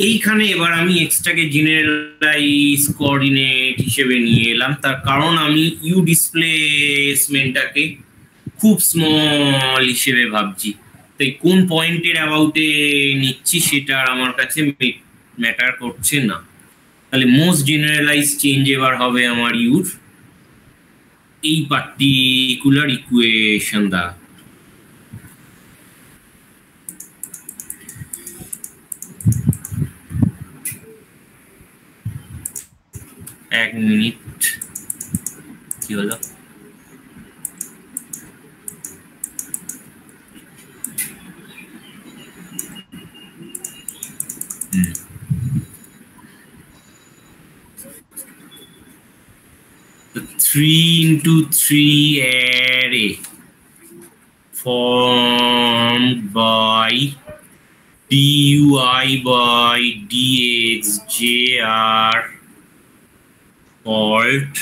এইখানে এবার আমি এক্সটাকে জেনারেলাইজ কোঅর্ডিনেট হিসেবে নিয়ে এলাম, তার কারণ আমি ইউ ডিসপ্লেসমেন্টটাকে খুব স্মল হিসেবে ভাবছি, তাই কোন পয়েন্টের অ্যাবাউটে নিচ্ছি সেটা আমার কাছে ম্যাটার করছে না। তাহলে মোস্ট জেনারেলাইজ চেঞ্জ এবার হবে আমার ইউর এই পার্টিকুলার ইকুয়েশন দ্বারা। এক মিনিট, কি হলো? The 3x3 array formed by DUI by DXJ are called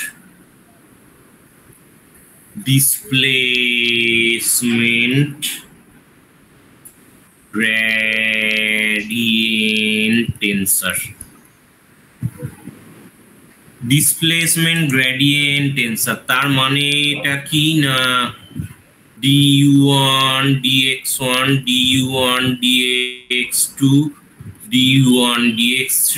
displacement gradient tensor. Displacement gradient tensor তার মানে এটা কি না, du1 dx1 du1 dx2 du1 dx3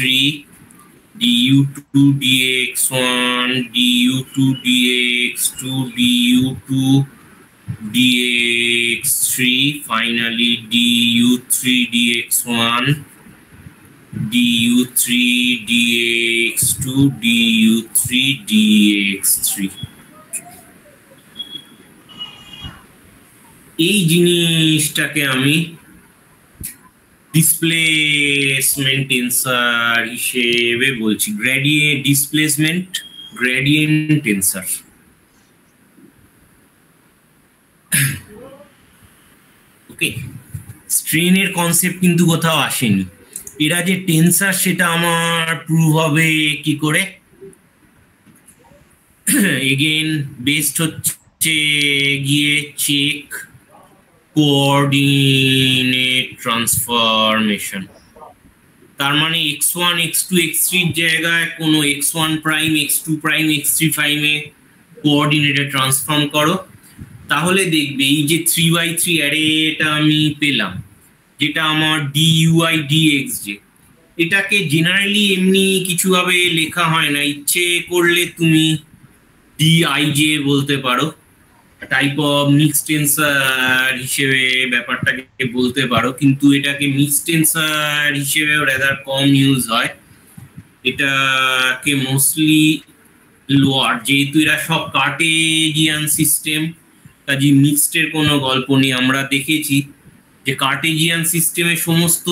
du2 dx1 du2 dx2 du2 dx3 finally du3 dx1 du3 dx2 du3 dx3। এই জিনিসটাকে আমি ডিসপ্লেসমেন্ট টেন্সর হিসেবে বলছি, গ্রেডিয়েন্ট ডিসপ্লেসমেন্ট গ্রেডিয়েন্ট টেন্সর। ওকে, স্ট্রেনের কনসেপ্ট কিন্তু কোথাও আসেনি। এরা যে টেন্সর সেটা আমার প্রুভ হবে কি করে? এগেন বেসড হচ্ছে গিয়ে চেক কোঅর্ডিনেট ট্রান্সফরমেশন। তার মানে x1 x2 x3 এর জায়গায় কোনো x1 prime x2 prime x3 প্রাইমে কোঅর্ডিনেটে ট্রান্সফর্ম করো, তাহলে দেখবে এই যে 3x3 অ্যারেটা আমি পেলাম যেটা আমার DUI DXJ, এটাকে জেনারেলি এমনি কিছুভাবে লেখা হয় না, ইচ্ছে করলে তুমি DIJ বলতে পারো, টাইপ অফ মিক্স টেন্সর হিসেবে ব্যাপারটাকে বলতে পারো, কিন্তু এটাকে মিক্স টেন্সর হিসেবেও রাদার কম ইউজ হয়। এটাকে মোস্টলি লোয়ার, যেহেতু এরা সব কার্টেজিয়ান সিস্টেম, কাজে মিক্সডের কোনো গল্প নেই। আমরা দেখেছি যে কার্টেজিয়ান সিস্টেমে সমস্ত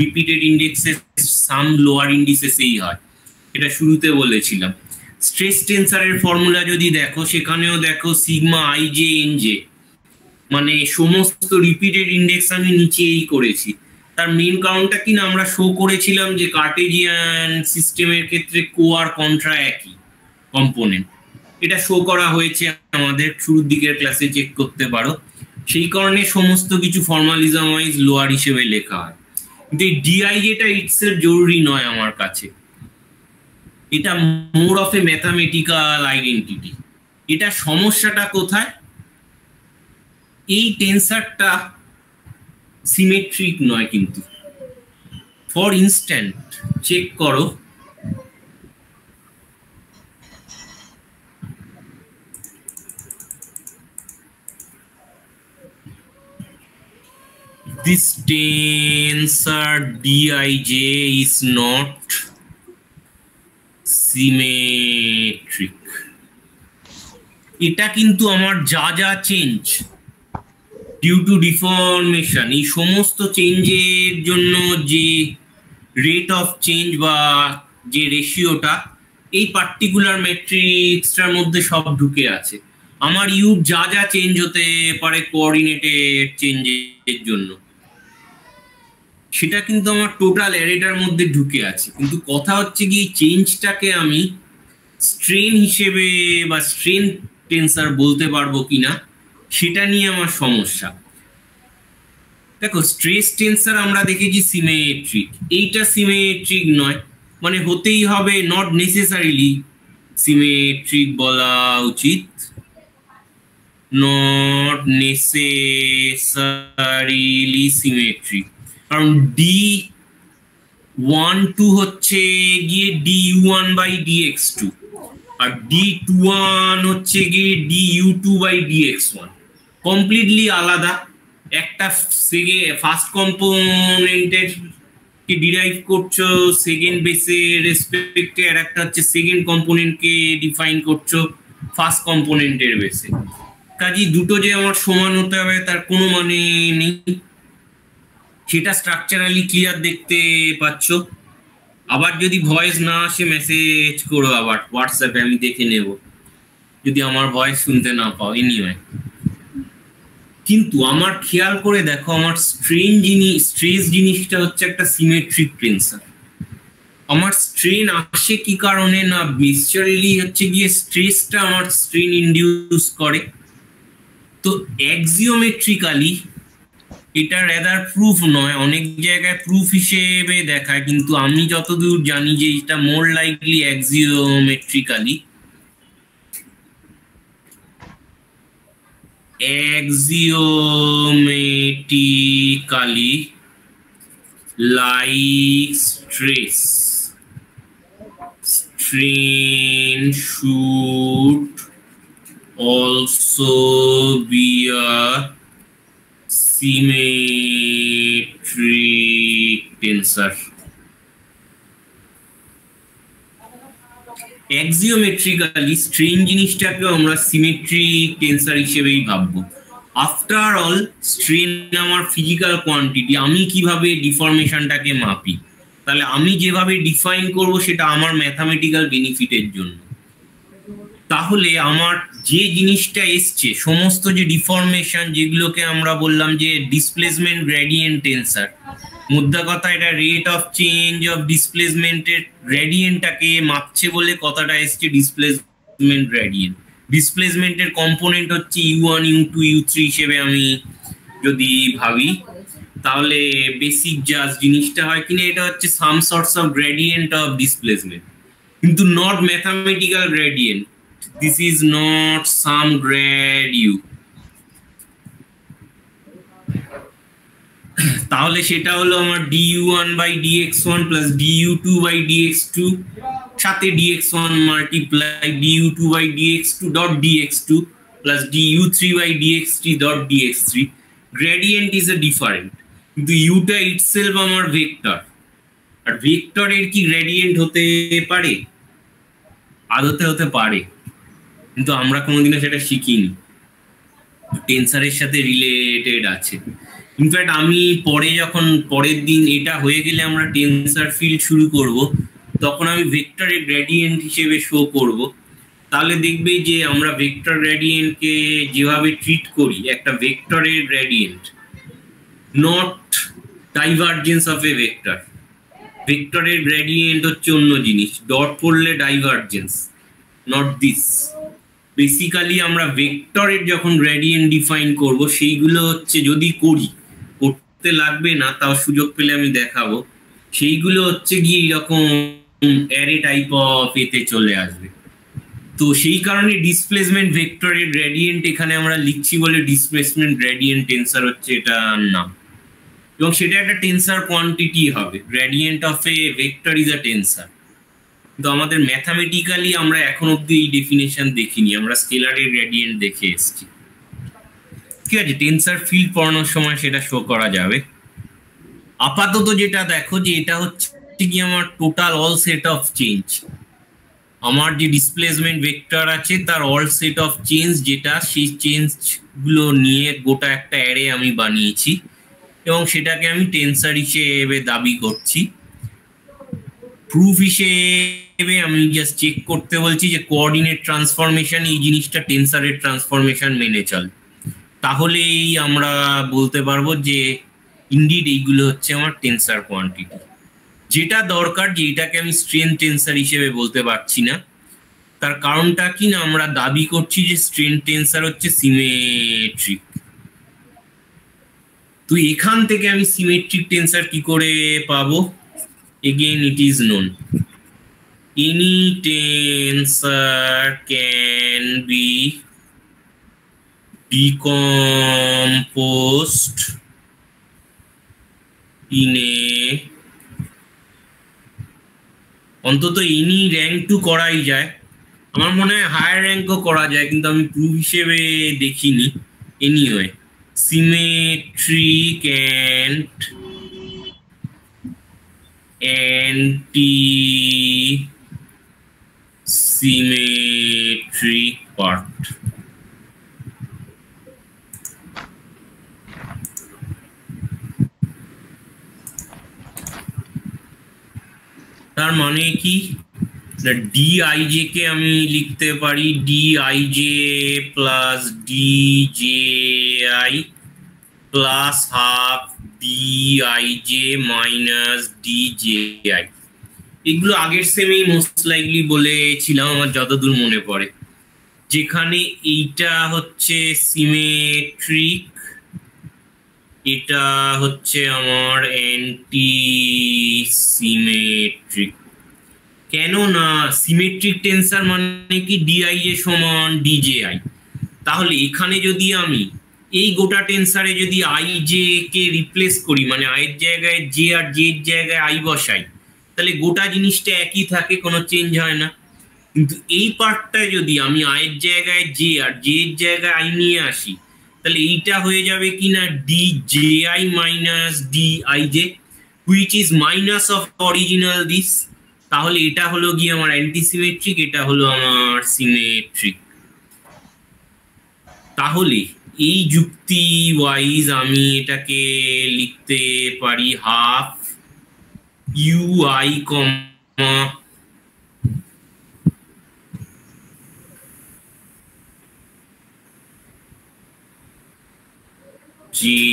রিপিটেড ইন্ডেক্সের সাম লোয়ার ইন্ডিসেসেই হয়, এটা শুরুতে বলেছিলাম। স্ট্রেস টেন্সারের ফর্মুলা যদি দেখো, সেখানেও দেখো sigma I J N J, মানে সমস্ত রিপিটেড ইন্ডেক্স আমি নিচেই করেছি। তার মেইন কারণটা কি না, আমরা শো করেছিলাম যে কার্টেজিয়ান সিস্টেমের ক্ষেত্রে কো আর কন্ট্রা একই, কম্পোনেন্ট। এটা শো করা হয়েছে আমাদের শুরুর দিকের ক্লাসে, চেক করতে পারো। সেই কারণে সমস্ত কিছু ফর্মালিজম ওয়াইজ লোয়ার হিসেবে লেখা হয়, কিন্তু এই ডিআই যেটা ইটসেলফ জরুরি নয় আমার কাছে। এটা more of A mathematical identity. এটা সমস্যাটা কোথায়? এই টেন্সারটা সিমেট্রিক নয় কিন্তু। ফর ইনস্ট্যান্ট চেক করো, this tensor dij is not symmetric. এটা কিন্তু আমার যা যা চেঞ্জ ডিউ টু ডিফর্মেশন, এই সমস্ত চেঞ্জের জন্য যে রেট অফ চেঞ্জ বা যে রেশিওটা, এই পার্টিকুলার ম্যাট্রিক্সটার মধ্যে সব ঢুকে আছে। আমার ইউ যা যা চেঞ্জ হতে পারে কোঅর্ডিনেটের চেঞ্জের জন্য, সেটা কিন্তু আমার টোটাল অ্যারেটার মধ্যে ঢুকে আছে। কিন্তু কথা হচ্ছে কি, এই চেঞ্জটাকে আমি স্ট্রেন হিসেবে বা স্ট্রেন টেন্সার বলতে পারবো কিনা, সেটা নিয়ে আমার সমস্যা। দেখো, স্ট্রেস টেন্সার আমরা দেখেছি সিমেট্রিক, এইটা সিমেট্রিক নয়, মানে হতেই হবে নট নেসেসারিলি সিমেট্রিক বলা উচিত, নট নেসেসারিলি সিমেট্রিক। কারণ d12 হচ্ছে গিয়ে du1 by dx2, R d21 হচ্ছে গিয়ে du2 বাই dx1, কমপ্লিটলি আলাদা। একটা ফার্স্ট কম্পোনেন্টের কে ডিরাইভ করছো সেকেন্ড বেসের রেসপেক্টে, আর একটা হচ্ছে সেকেন্ড কম্পোনেন্টকে ডিফাইন করছো ফার্স্ট কম্পোনেন্টের বেসে। কাজেই দুটো যে আমার সমান হতে হবে তার কোনো মানে নেই। সেটা স্ট্রাকচারালি ক্লিয়ার দেখতে পাচ্ছ। আবার যদি ভয়েস না আসে মেসেজ করো আবার হোয়াটসঅ্যাপে, আমি দেখে নেব যদি আমার ভয়েস শুনতে না পাও। এনিওয়ে, কিন্তু আমার খেয়াল করে দেখো, আমার স্ট্রেস জিনিসটা হচ্ছে একটা সিমেট্রিক টেন্সার। আমার স্ট্রেন আসে কি কারণে না, বেসিক্যালি হচ্ছে গিয়ে স্ট্রেসটা আমার স্ট্রেন ইনডিউস করে। তো অ্যাক্সিওমেট্রিক্যালি এটা রেদার প্রুফ নয়, অনেক জায়গায় প্রুফ হিসেবে দেখায়, কিন্তু আমি যতদূর জানি যে এটা more likely axiomatically like stress, strain should also be a symmetric tensor. Axiomatically strain জিনিসটাকে আমরা সিমেট্রিক টেন্সার হিসেবেই ভাববো। আফটার অল স্ট্রেন আমার ফিজিক্যাল কোয়ান্টিটি, আমি কিভাবে ডিফরমেশনটাকে মাপি, তাহলে আমি যেভাবে ডিফাইন করব সেটা আমার ম্যাথামেটিক্যাল বেনিফিটের জন্য। তাহলে আমার যে জিনিসটা এসছে, সমস্ত যে ডিফরমেশন যেগুলোকে আমরা বললাম যে ডিসপ্লেসমেন্ট গ্রেডিয়েন্ট টেন্সার, মুদ্রা কথা এটা রেট অফ চেঞ্জ অফ ডিসপ্লেসমেন্টের গ্রেডিয়েন্টটাকে মাপছে বলে কথাটা এসছে ডিসপ্লেসমেন্ট গ্রেডিয়েন্ট। ডিসপ্লেসমেন্টের কম্পোনেন্ট হচ্ছে u1 u2 u3 হিসেবে আমি যদি ভাবি, তাহলে বেসিক জাস্ট জিনিসটা হয় কিনা, এটা হচ্ছে some sorts of gradient of displacement, কিন্তু not mathematical gradient. This is not some grad U. তাহলে সেটা হলো আমার du1 by dx1 plus du2 by dx2, সাথে dx1 multiply du2 by dx2 dot dx2 plus du3 by dx3 dot dx3। Gradient is a different, কিন্তু ইউটা ইটসেলফ আমার ভেক্টর, আর ভেক্টরের কি গ্রেডিয়েন্ট হতে পারে? আদতে হতে পারে, কিন্তু আমরা কোনোদিনও সেটা শিখিনি। টেন্সারের সাথে রিলেটেড আছে। ইনফ্যাক্ট আমি পরে যখন পরের দিন এটা হয়ে গেলে আমরা টেন্সার ফিল্ড শুরু করব, তখন আমি ভেক্টরের গ্রেডিয়েন্ট হিসেবে শো করব। তাহলে দেখবে যে আমরা ভেক্টর গ্রেডিয়েন্টকে যেভাবে ট্রিট করি, একটা ভেক্টরের gradient, not divergence of A vector. ভেক্টরের গ্রেডিয়েন্ট হচ্ছে অন্য জিনিস, ডট পড়লে ডাইভারজেন্স, not this. বেসিক্যালি আমরা ভেক্টরের যখন গ্রেডিয়েন্ট ডিফাইন করব সেইগুলো হচ্ছে, যদি করি, করতে লাগবে না, তাও সুযোগ পেলে আমি দেখাবো, সেইগুলো হচ্ছে গিয়ে এরকম অ্যারে টাইপ অফ এতে চলে আসবে। তো সেই কারণে ডিসপ্লেসমেন্ট ভেক্টরের গ্রেডিয়েন্ট এখানে আমরা লিখছি বলে ডিসপ্লেসমেন্ট গ্রেডিয়েন্ট টেন্সর হচ্ছে এটার নাম, এবং সেটা একটা টেন্সর কোয়ান্টিটি হবে। Gradient of A vector is a tensor. কিন্তু আমাদের ম্যাথামেটিক্যালি আমরা এখন অব্দি এই ডেফিনেশন দেখিনি, আমরা স্কেলারের গ্রেডিয়েন্ট দেখে এসেছি। ঠিক আছে, টেন্সর ফিল্ড পড়ানোর সময় সেটা শো করা যাবে। আপাতত যেটা দেখো যে এটা হচ্ছে কি আমার total all set of change, আমার যে ডিসপ্লেসমেন্ট ভেক্টর আছে তার অল সেট অফ চেঞ্জ, যেটা সেই চেঞ্জ গুলো নিয়ে গোটা একটা অ্যারে আমি বানিয়েছি এবং সেটাকে আমি টেন্সর হিসেবে দাবি করছি। প্রুফ হিসেবে আমি জাস্ট চেক করতে বলছি যে কোঅর্ডিনেট ট্রান্সফরমেশন এই জিনিসটা টেন্সরের ট্রান্সফরমেশন মেনে চলে, তাহলেই আমরা বলতে পারবো যে ইনডিড এইগুলো হচ্ছে আমার টেন্সর কোয়ান্টিটি। যেটা দরকার যে এটাকে আমি স্ট্রেন টেন্সর হিসেবে বলতে পারছি না, তার কারণটা কি না, আমরা দাবি করছি যে স্ট্রেন টেন্সর হচ্ছে সিমেট্রিক। তো এখান থেকে আমি সিমেট্রিক টেন্সর কি করে পাবো? Again it is known, any tensor can be decomposed in a, অন্তত এনি র্যাঙ্ক টু করাই যায়, আমার মনে হয় হায়ার র্যাঙ্কও করা যায়, কিন্তু আমি প্রুফ হিসেবে দেখিনি। Anyway, symmetric and anti-symmetric part. তার মানে কি, dij কে আমি লিখতে পারি dij plus dji plus half dij minus dji। এগুলো আগের সেমেই মোস্ট লাইকলি বলেছিলাম আমার যতদূর মনে পড়ে, যেখানে এইটা হচ্ছে সিমেট্রিক, এটা হচ্ছে আমার অ্যান্টি সিমেট্রিক। কেন না, সিমেট্রিক টেন্সর মানে কি dij সমান dji, তাহলে এখানে যদি আমি এই গোটা টেন্সারে যদি আই জে কে রিপ্লেস করি, মানে আই এর জায়গায় জে আর জে এর জায়গায় আই বসাই, তাহলে গোটা জিনিসটা একই থাকে, কোনো চেঞ্জ হয় না। কিন্তু এই পার্টটায় যদি আমি আই এর জায়গায় জে আর জে এর জায়গায় আই নিয়ে আসি, তাহলে এইটা হয়ে যাবে কি না D J I minus D I J, which is minus of original this. তাহলে এটা হলো গিয়ে আমার অ্যান্টিসিমেট্রিক, এটা হলো আমার সিমেট্রিক। তাহলে এই যুক্তি ওয়াইজ আমি এটাকে লিখতে পারি half UI comma J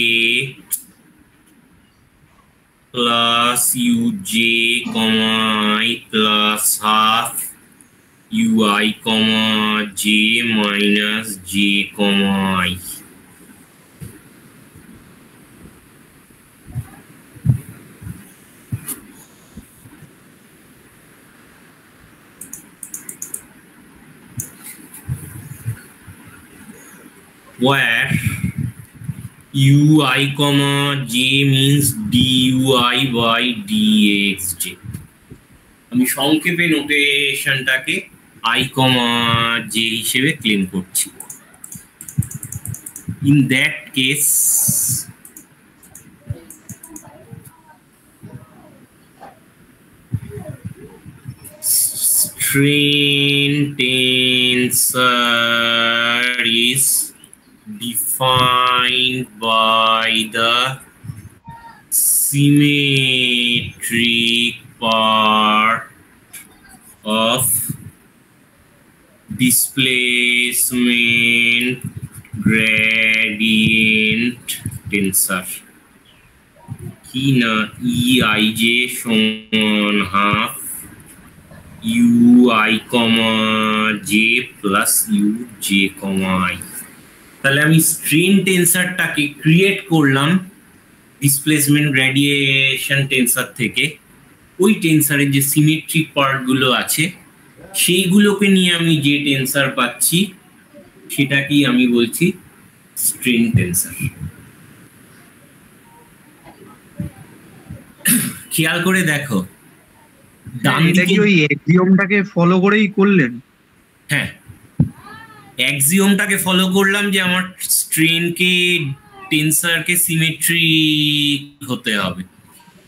plus U J comma I plus half ui comma j minus j comma I. Where ui comma j means dui by dxj. আমি সংক্ষেপে নোটেশনটাকে I comma j হিসেবে ক্লেম করছি। In that case strain tensor is defined by the symmetric part of displacement gradient tensor কি না eij সমান half UI comma J plus u j comma i. তাহলে আমি স্ট্রেন টেন্সারটাকে ক্রিয়েট করলাম ডিসপ্লেসমেন্ট গ্রেডিয়েশন টেন্সার থেকে। ওই টেন্সারের যে সিমেট্রিক পার্টগুলো আছে সেইগুলোকে নিয়ে আমি যে টেন্সার পাচ্ছি সেটাকেই আমি বলছি স্ট্রেন টেন্সার। খেয়াল করে দেখো, এটা কি ওই এক্সিওমটাকে ফলো করেই করলেন? হ্যাঁ, অ্যাক্সিওমটাকে ফলো করলাম যে আমার স্ট্রেনকে টেন্সারকে সিমেট্রি হতে হবে।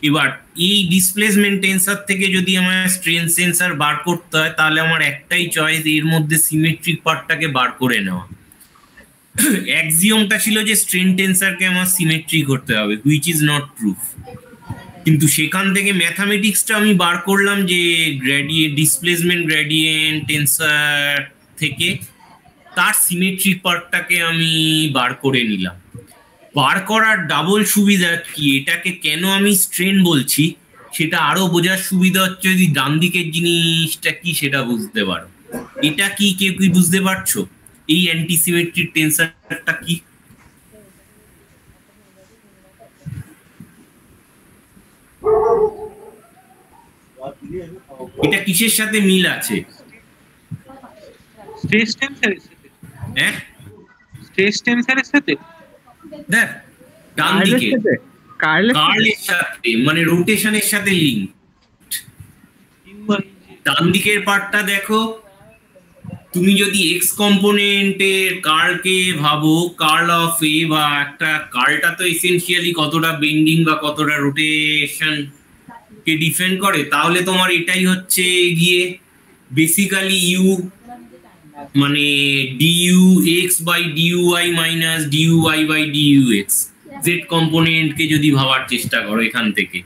এবার এই ডিসপ্লেসমেন্ট টেন্সার থেকে যদি আমার স্ট্রেন টেন্সার বার করতে হয় তাহলে আমার একটাই চয়েস, এর মধ্যে সিমেট্রিক পার্টটাকে বার করে নেওয়া। অ্যাক্সিওমটা ছিল যে স্ট্রেন টেন্সারকে আমার সিমেট্রি করতে হবে, হুইচ ইজ নট প্রুফ। কিন্তু সেখান থেকে ম্যাথামেটিক্সটা আমি বার করলাম যে ডিসপ্লেসমেন্ট গ্রেডিয়েন্ট টেন্সার থেকে তার সিমেট্রিক পার্টটাকে আমি বার করে নিলাম। বার করার ডাবল সুবিধা কি, এটাকে কেন আমি স্ট্রেন বলছি সেটা আরো বোঝার সুবিধা হচ্ছে যদি ডান দিকের জিনিসটা কি সেটা বুঝতে পারো। এটা কি কেউ কি বুঝতে পারছো? এই অ্যান্টিসিমেট্রিক টেন্সারটা কি? এটা কিসের সাথে মিল আছে? স্ট্রেস টেন্সারের সাথে। হ্যাঁ, স্ট্রেস টেন্সারের সাথে। দেখ ডান দিকে কার্লের সাথে মানে রোটেশনের সাথে লিঙ্ক। ডান দিকের পার্টটা দেখো, তুমি যদি এক্স কম্পোনেন্টের কার্লকে ভাবো কার্ল অফ এ, বা একটা কার্লটা তো এসেনশিয়ালি কতটা বেন্ডিং বা কতটা রোটেশন কে ডিফেন্ড করে, তাহলে তোমার এটাই হচ্ছে গিয়ে বেসিক্যালি ইউ মানে D U X by D U Y minus D U Y by D U X. Z কম্পোনেন্টকে যদি ভাবার চেষ্টা করো এখান থেকে,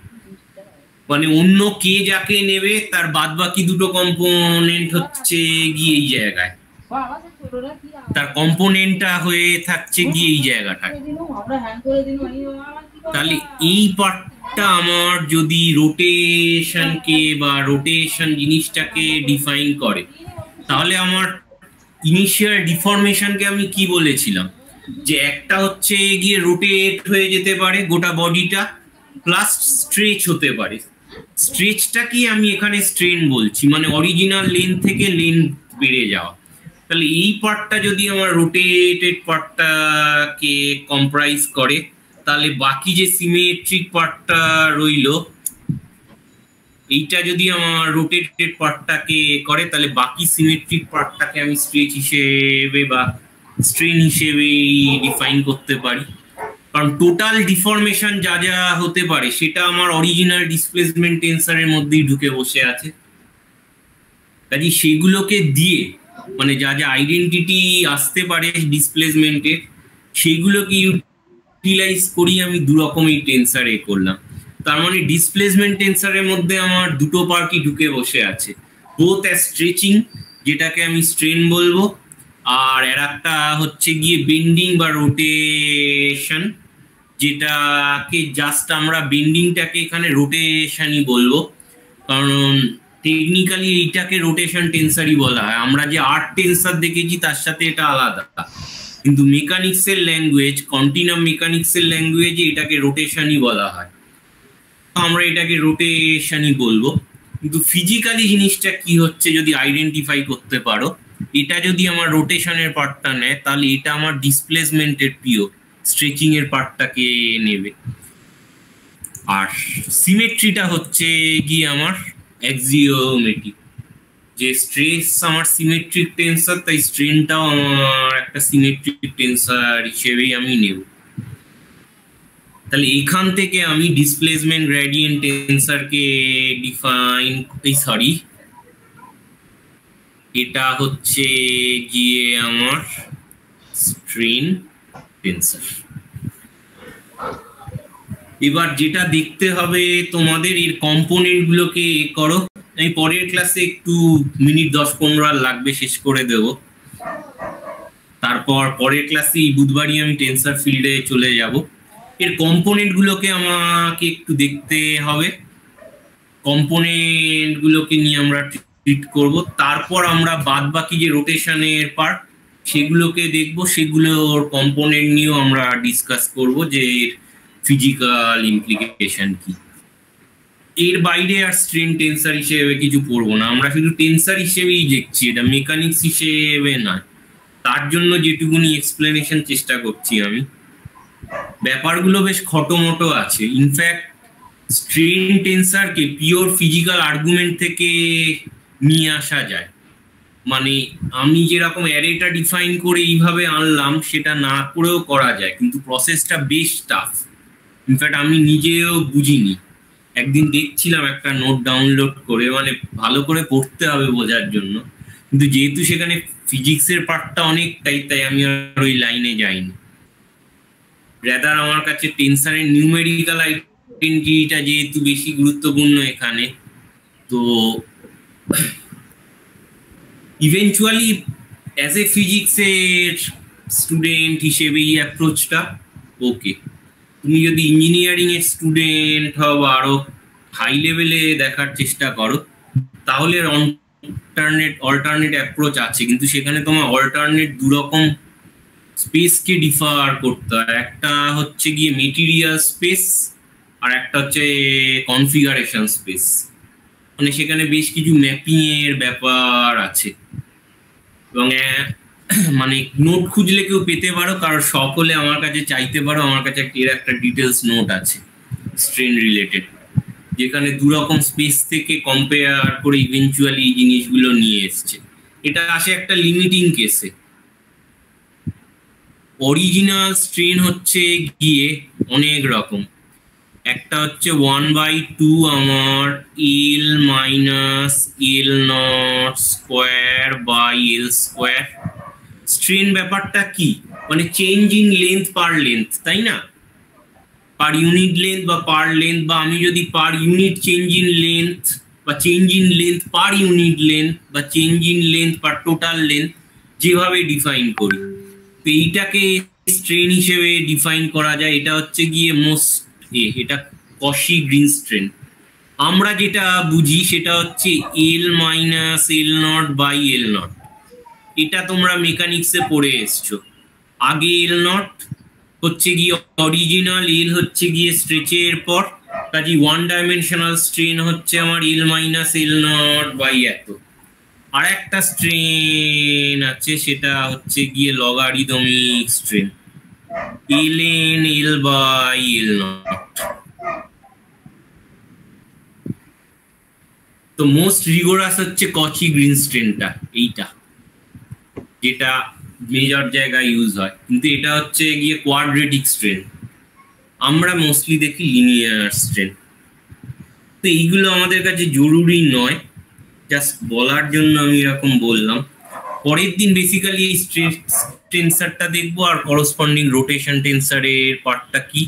মানে অন্য কে যাকে নেবে তার বাদ বাকি দুটো কম্পোনেন্ট হচ্ছে গিয়ে এই জায়গায়, তার কম্পোনেন্টটা হয়ে থাকছে গিয়ে এই জায়গাটা। তাহলে এই পার্টটা আমার যদি রোটেশনকে বা রোটেশন জিনিসটাকে ডিফাইন করে, তাহলে আমার ইনিশিয়াল ডিফরমেশনকে আমি কি বলেছিলাম যে একটা হচ্ছে গিয়ে রোটেট হয়ে যেতে পারে গোটা বডিটা, প্লাস স্ট্রেচ হতে পারে। স্ট্রেচটা কি আমি এখানে স্ট্রেন বলছি, মানে অরিজিনাল লেন্থ থেকে লেন্থ বেড়ে যাওয়া। তাহলে এই পার্টটা যদি আমার রোটেটেড পার্টটাকে কম্প্রাইজ করে, তাহলে বাকি যে সিমেট্রিক পার্টটা রইলো এইটা যদি আমার রোটেটেড পার্টটাকে করে, তাহলে বাকি সিমেট্রিক পার্টটাকে আমি স্ট্রেচ হিসেবে বা স্ট্রেন হিসেবে ডিফাইন করতে পারি। কারণ টোটাল ডিফরমেশন যা যা হতে পারে সেটা আমার অরিজিনাল ডিসপ্লেসমেন্ট টেন্সারের মধ্যেই ঢুকে বসে আছে। কাজে সেগুলোকে দিয়ে মানে যা যা আইডেন্টিটি আসতে পারে ডিসপ্লেসমেন্টের সেগুলোকে ইউটিলাইজ করি আমি দু রকমই টেন্সারে করলাম। তার মানে ডিসপ্লেসমেন্ট টেন্সারের মধ্যে আমার দুটো পার্টই ঢুকে বসে আছে, বোথ অ্যাজ স্ট্রেচিং যেটাকে আমি স্ট্রেন বলবো, আর এর একটা হচ্ছে গিয়ে বেন্ডিং বা রোটেশন যেটাকে জাস্ট আমরা বেন্ডিংটাকে এখানে রোটেশনই বলবো, কারণ টেকনিক্যালি এইটাকে রোটেশন টেন্সারই বলা হয়। আমরা যে আর্ট টেন্সার দেখেছি তার সাথে এটা আলাদা, কিন্তু মেকানিক্সের ল্যাঙ্গুয়েজ কন্টিনাম মেকানিক্সের ল্যাঙ্গুয়েজে এটাকে রোটেশনই বলা হয়, আমরা এটাকে রোটেশনই বলবো। কিন্তু ফিজিক্যালি জিনিসটা কি হচ্ছে যদি আইডেন্টিফাই করতে পারো, এটা যদি আমার রোটেশনের পার্টটা নেয় তাহলে এটা আমার ডিসপ্লেসমেন্টের পিওর স্ট্রেচিং এর পার্টটাকে নেবে, আর সিমেট্রিটা হচ্ছে গিয়ে আমার অ্যাক্সিওমেট্রিক। যে স্ট্রেস আমার সিমেট্রিক টেন্সার, তাই স্ট্রেনটাও আমার একটা সিমেট্রিক টেন্সার হিসেবেই আমি নেব। তাহলে এখান থেকে আমি ডিসপ্লেসমেন্ট গ্রেডিয়েন্ট টেন্সারকে ডিফাইন এটা হচ্ছে গিয়ে আমার স্ট্রেন টেন্সার। এবার যেটা দেখতে হবে তোমাদের এর কম্পোনেন্ট গুলোকে করো। আমি পরের ক্লাসে একটু মিনিট 10-15 আর লাগবে, শেষ করে দেব। তারপর পরের ক্লাসে বুধবারই আমি টেন্সার ফিল্ডে চলে যাব। এর কম্পোনেন্ট গুলোকে আমাকে একটু দেখতে হবে, কম্পোনেন্ট গুলোকে নিয়ে আমরা কমপ্লিট করব, তারপর আমরা বাদ বাকি যে রোটেশনের পার্ট সেগুলোকে দেখব, সেগুলোর কম্পোনেন্ট নিয়েও আমরা ডিসকাস করব যে ফিজিক্যাল ইমপ্লিকেশন কি। এর বাইরে আর স্ট্রেন টেন্সার হিসেবে কিছু পড়বো না, আমরা শুধু টেন্সার হিসেবেই দেখছি, এটা মেকানিক্স হিসেবে নয়। তার জন্য যেটুকুনি এক্সপ্লেনেশন চেষ্টা করছি আমি, ব্যাপারগুলো বেশ খটোমটো আছে। ইনফ্যাক্ট স্ট্রেন টেন্সারকে পিওর ফিজিক্যাল আর্গুমেন্ট থেকে নিয়ে আসা যায়, মানে আমি যেরকম অ্যারেটা ডিফাইন করে এইভাবে আনলাম সেটা না করেও করা যায়, কিন্তু প্রসেসটা বেশ টাফ। ইনফ্যাক্ট আমি নিজেও বুঝিনি, একদিন দেখছিলাম একটা নোট ডাউনলোড করে, মানে ভালো করে পড়তে হবে বোঝার জন্য, কিন্তু যেহেতু সেখানে ফিজিক্সের পার্টটা অনেকটাই, তাই আমি আর ওই লাইনে যাইনি। রেদার আমার কাছে টেন্সারের নিউমেরিক্যাল আইডেন্টিটিটা যেহেতু বেশি গুরুত্বপূর্ণ এখানে, তো ইভেনচুয়ালি অ্যাজ এ ফিজিক্সের স্টুডেন্ট হিসেবে এই অ্যাপ্রোচটা ওকে। তুমি যদি ইঞ্জিনিয়ারিং এর স্টুডেন্ট হও বা আরো হাই লেভেলে দেখার চেষ্টা করো, তাহলে অল্টারনেট অ্যাপ্রোচ আছে, কিন্তু সেখানে তোমার অল্টারনেট দুরকম স্পেসকে ডিফার করতে হয়। একটা হচ্ছে গিয়ে মেটেরিয়াল স্পেস আর একটা হচ্ছে কনফিগারেশন স্পেস, মানে সেখানে বেশ কিছু ম্যাপিং এর ব্যাপার আছে। এবং মানে নোট খুঁজলে কেউ পেতে পারো, কারণ সকলে আমার কাছে চাইতে পারো, আমার কাছে এর একটা ডিটেলস নোট আছে স্ট্রেন রিলেটেড, যেখানে দুরকম স্পেস থেকে কম্পেয়ার করে ইভেনচুয়ালি এই জিনিসগুলো নিয়ে এসছে। এটা আসে একটা লিমিটিং কেসে। অরিজিনাল স্ট্রেন হচ্ছে গিয়ে অনেক রকম, একটা হচ্ছে 1/2 আমার L minus L nought square by L square. Strain ব্যাপারটা কি, মানে change in length per length, তাই না? পার ইউনিট লেন্থ বা পার লেন্থ, বা আমি যদি per unit change in length বা change in length per unit length বা change in length per total length যেভাবে ডিফাইন করি, তো এইটাকে স্ট্রেন হিসেবে ডিফাইন করা যায়। এটা হচ্ছে গিয়ে এটা কশি গ্রিন স্ট্রেন। আমরা যেটা বুঝি সেটা হচ্ছে L minus L nought by L nought. এটা তোমরা মেকানিক্সে পড়ে এসছো। আগে L নট হচ্ছে গিয়ে অরিজিনাল, L হচ্ছে গিয়ে স্ট্রেচের পর, কাজে ওয়ান ডাইমেনশনাল স্ট্রেন হচ্ছে আমার L minus L nought by এত। আর একটা স্ট্রেন আছে সেটা হচ্ছে গিয়ে logarithmic strain, ln L by L nought. তো মোস্ট রিগোরাস হচ্ছে কচি গ্রিন স্ট্রেনটা, এইটা যেটা মেজর জায়গায় ইউজ হয়, কিন্তু এটা হচ্ছে গিয়ে কোয়াড্রেটিক স্ট্রেন। আমরা মোস্টলি দেখি লিনিয়ার স্ট্রেন। তো এইগুলো আমাদের কাছে জরুরি নয়, জাস্ট বলার জন্য আমি এরকম বললাম। পরের দিন বেসিক্যালি এই টেন্সারটা দেখবো, আর করসপন্ডিং রোটেশন টেন্সারের পার্টটা কি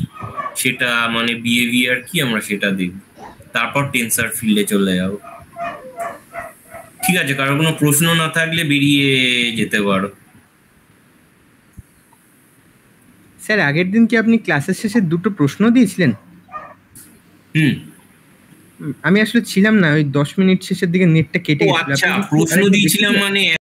সেটা, মানে বিহেভিয়ার কি, আমরা সেটা দেখব। তারপর টেন্সার ফিল্ডে চলে যাবো। ঠিক আছে, কারো কোনো প্রশ্ন না থাকলে বেরিয়ে যেতে পারো। স্যার, আগের দিন কি আপনি ক্লাসের শেষে দুটো প্রশ্ন দিয়েছিলেন? আমি আসলে ছিলাম না, ওই 10 মিনিট শেষের দিকে নেটটা কেটে গেছিল। আচ্ছা, প্রশ্ন দিয়েছিলাম মানে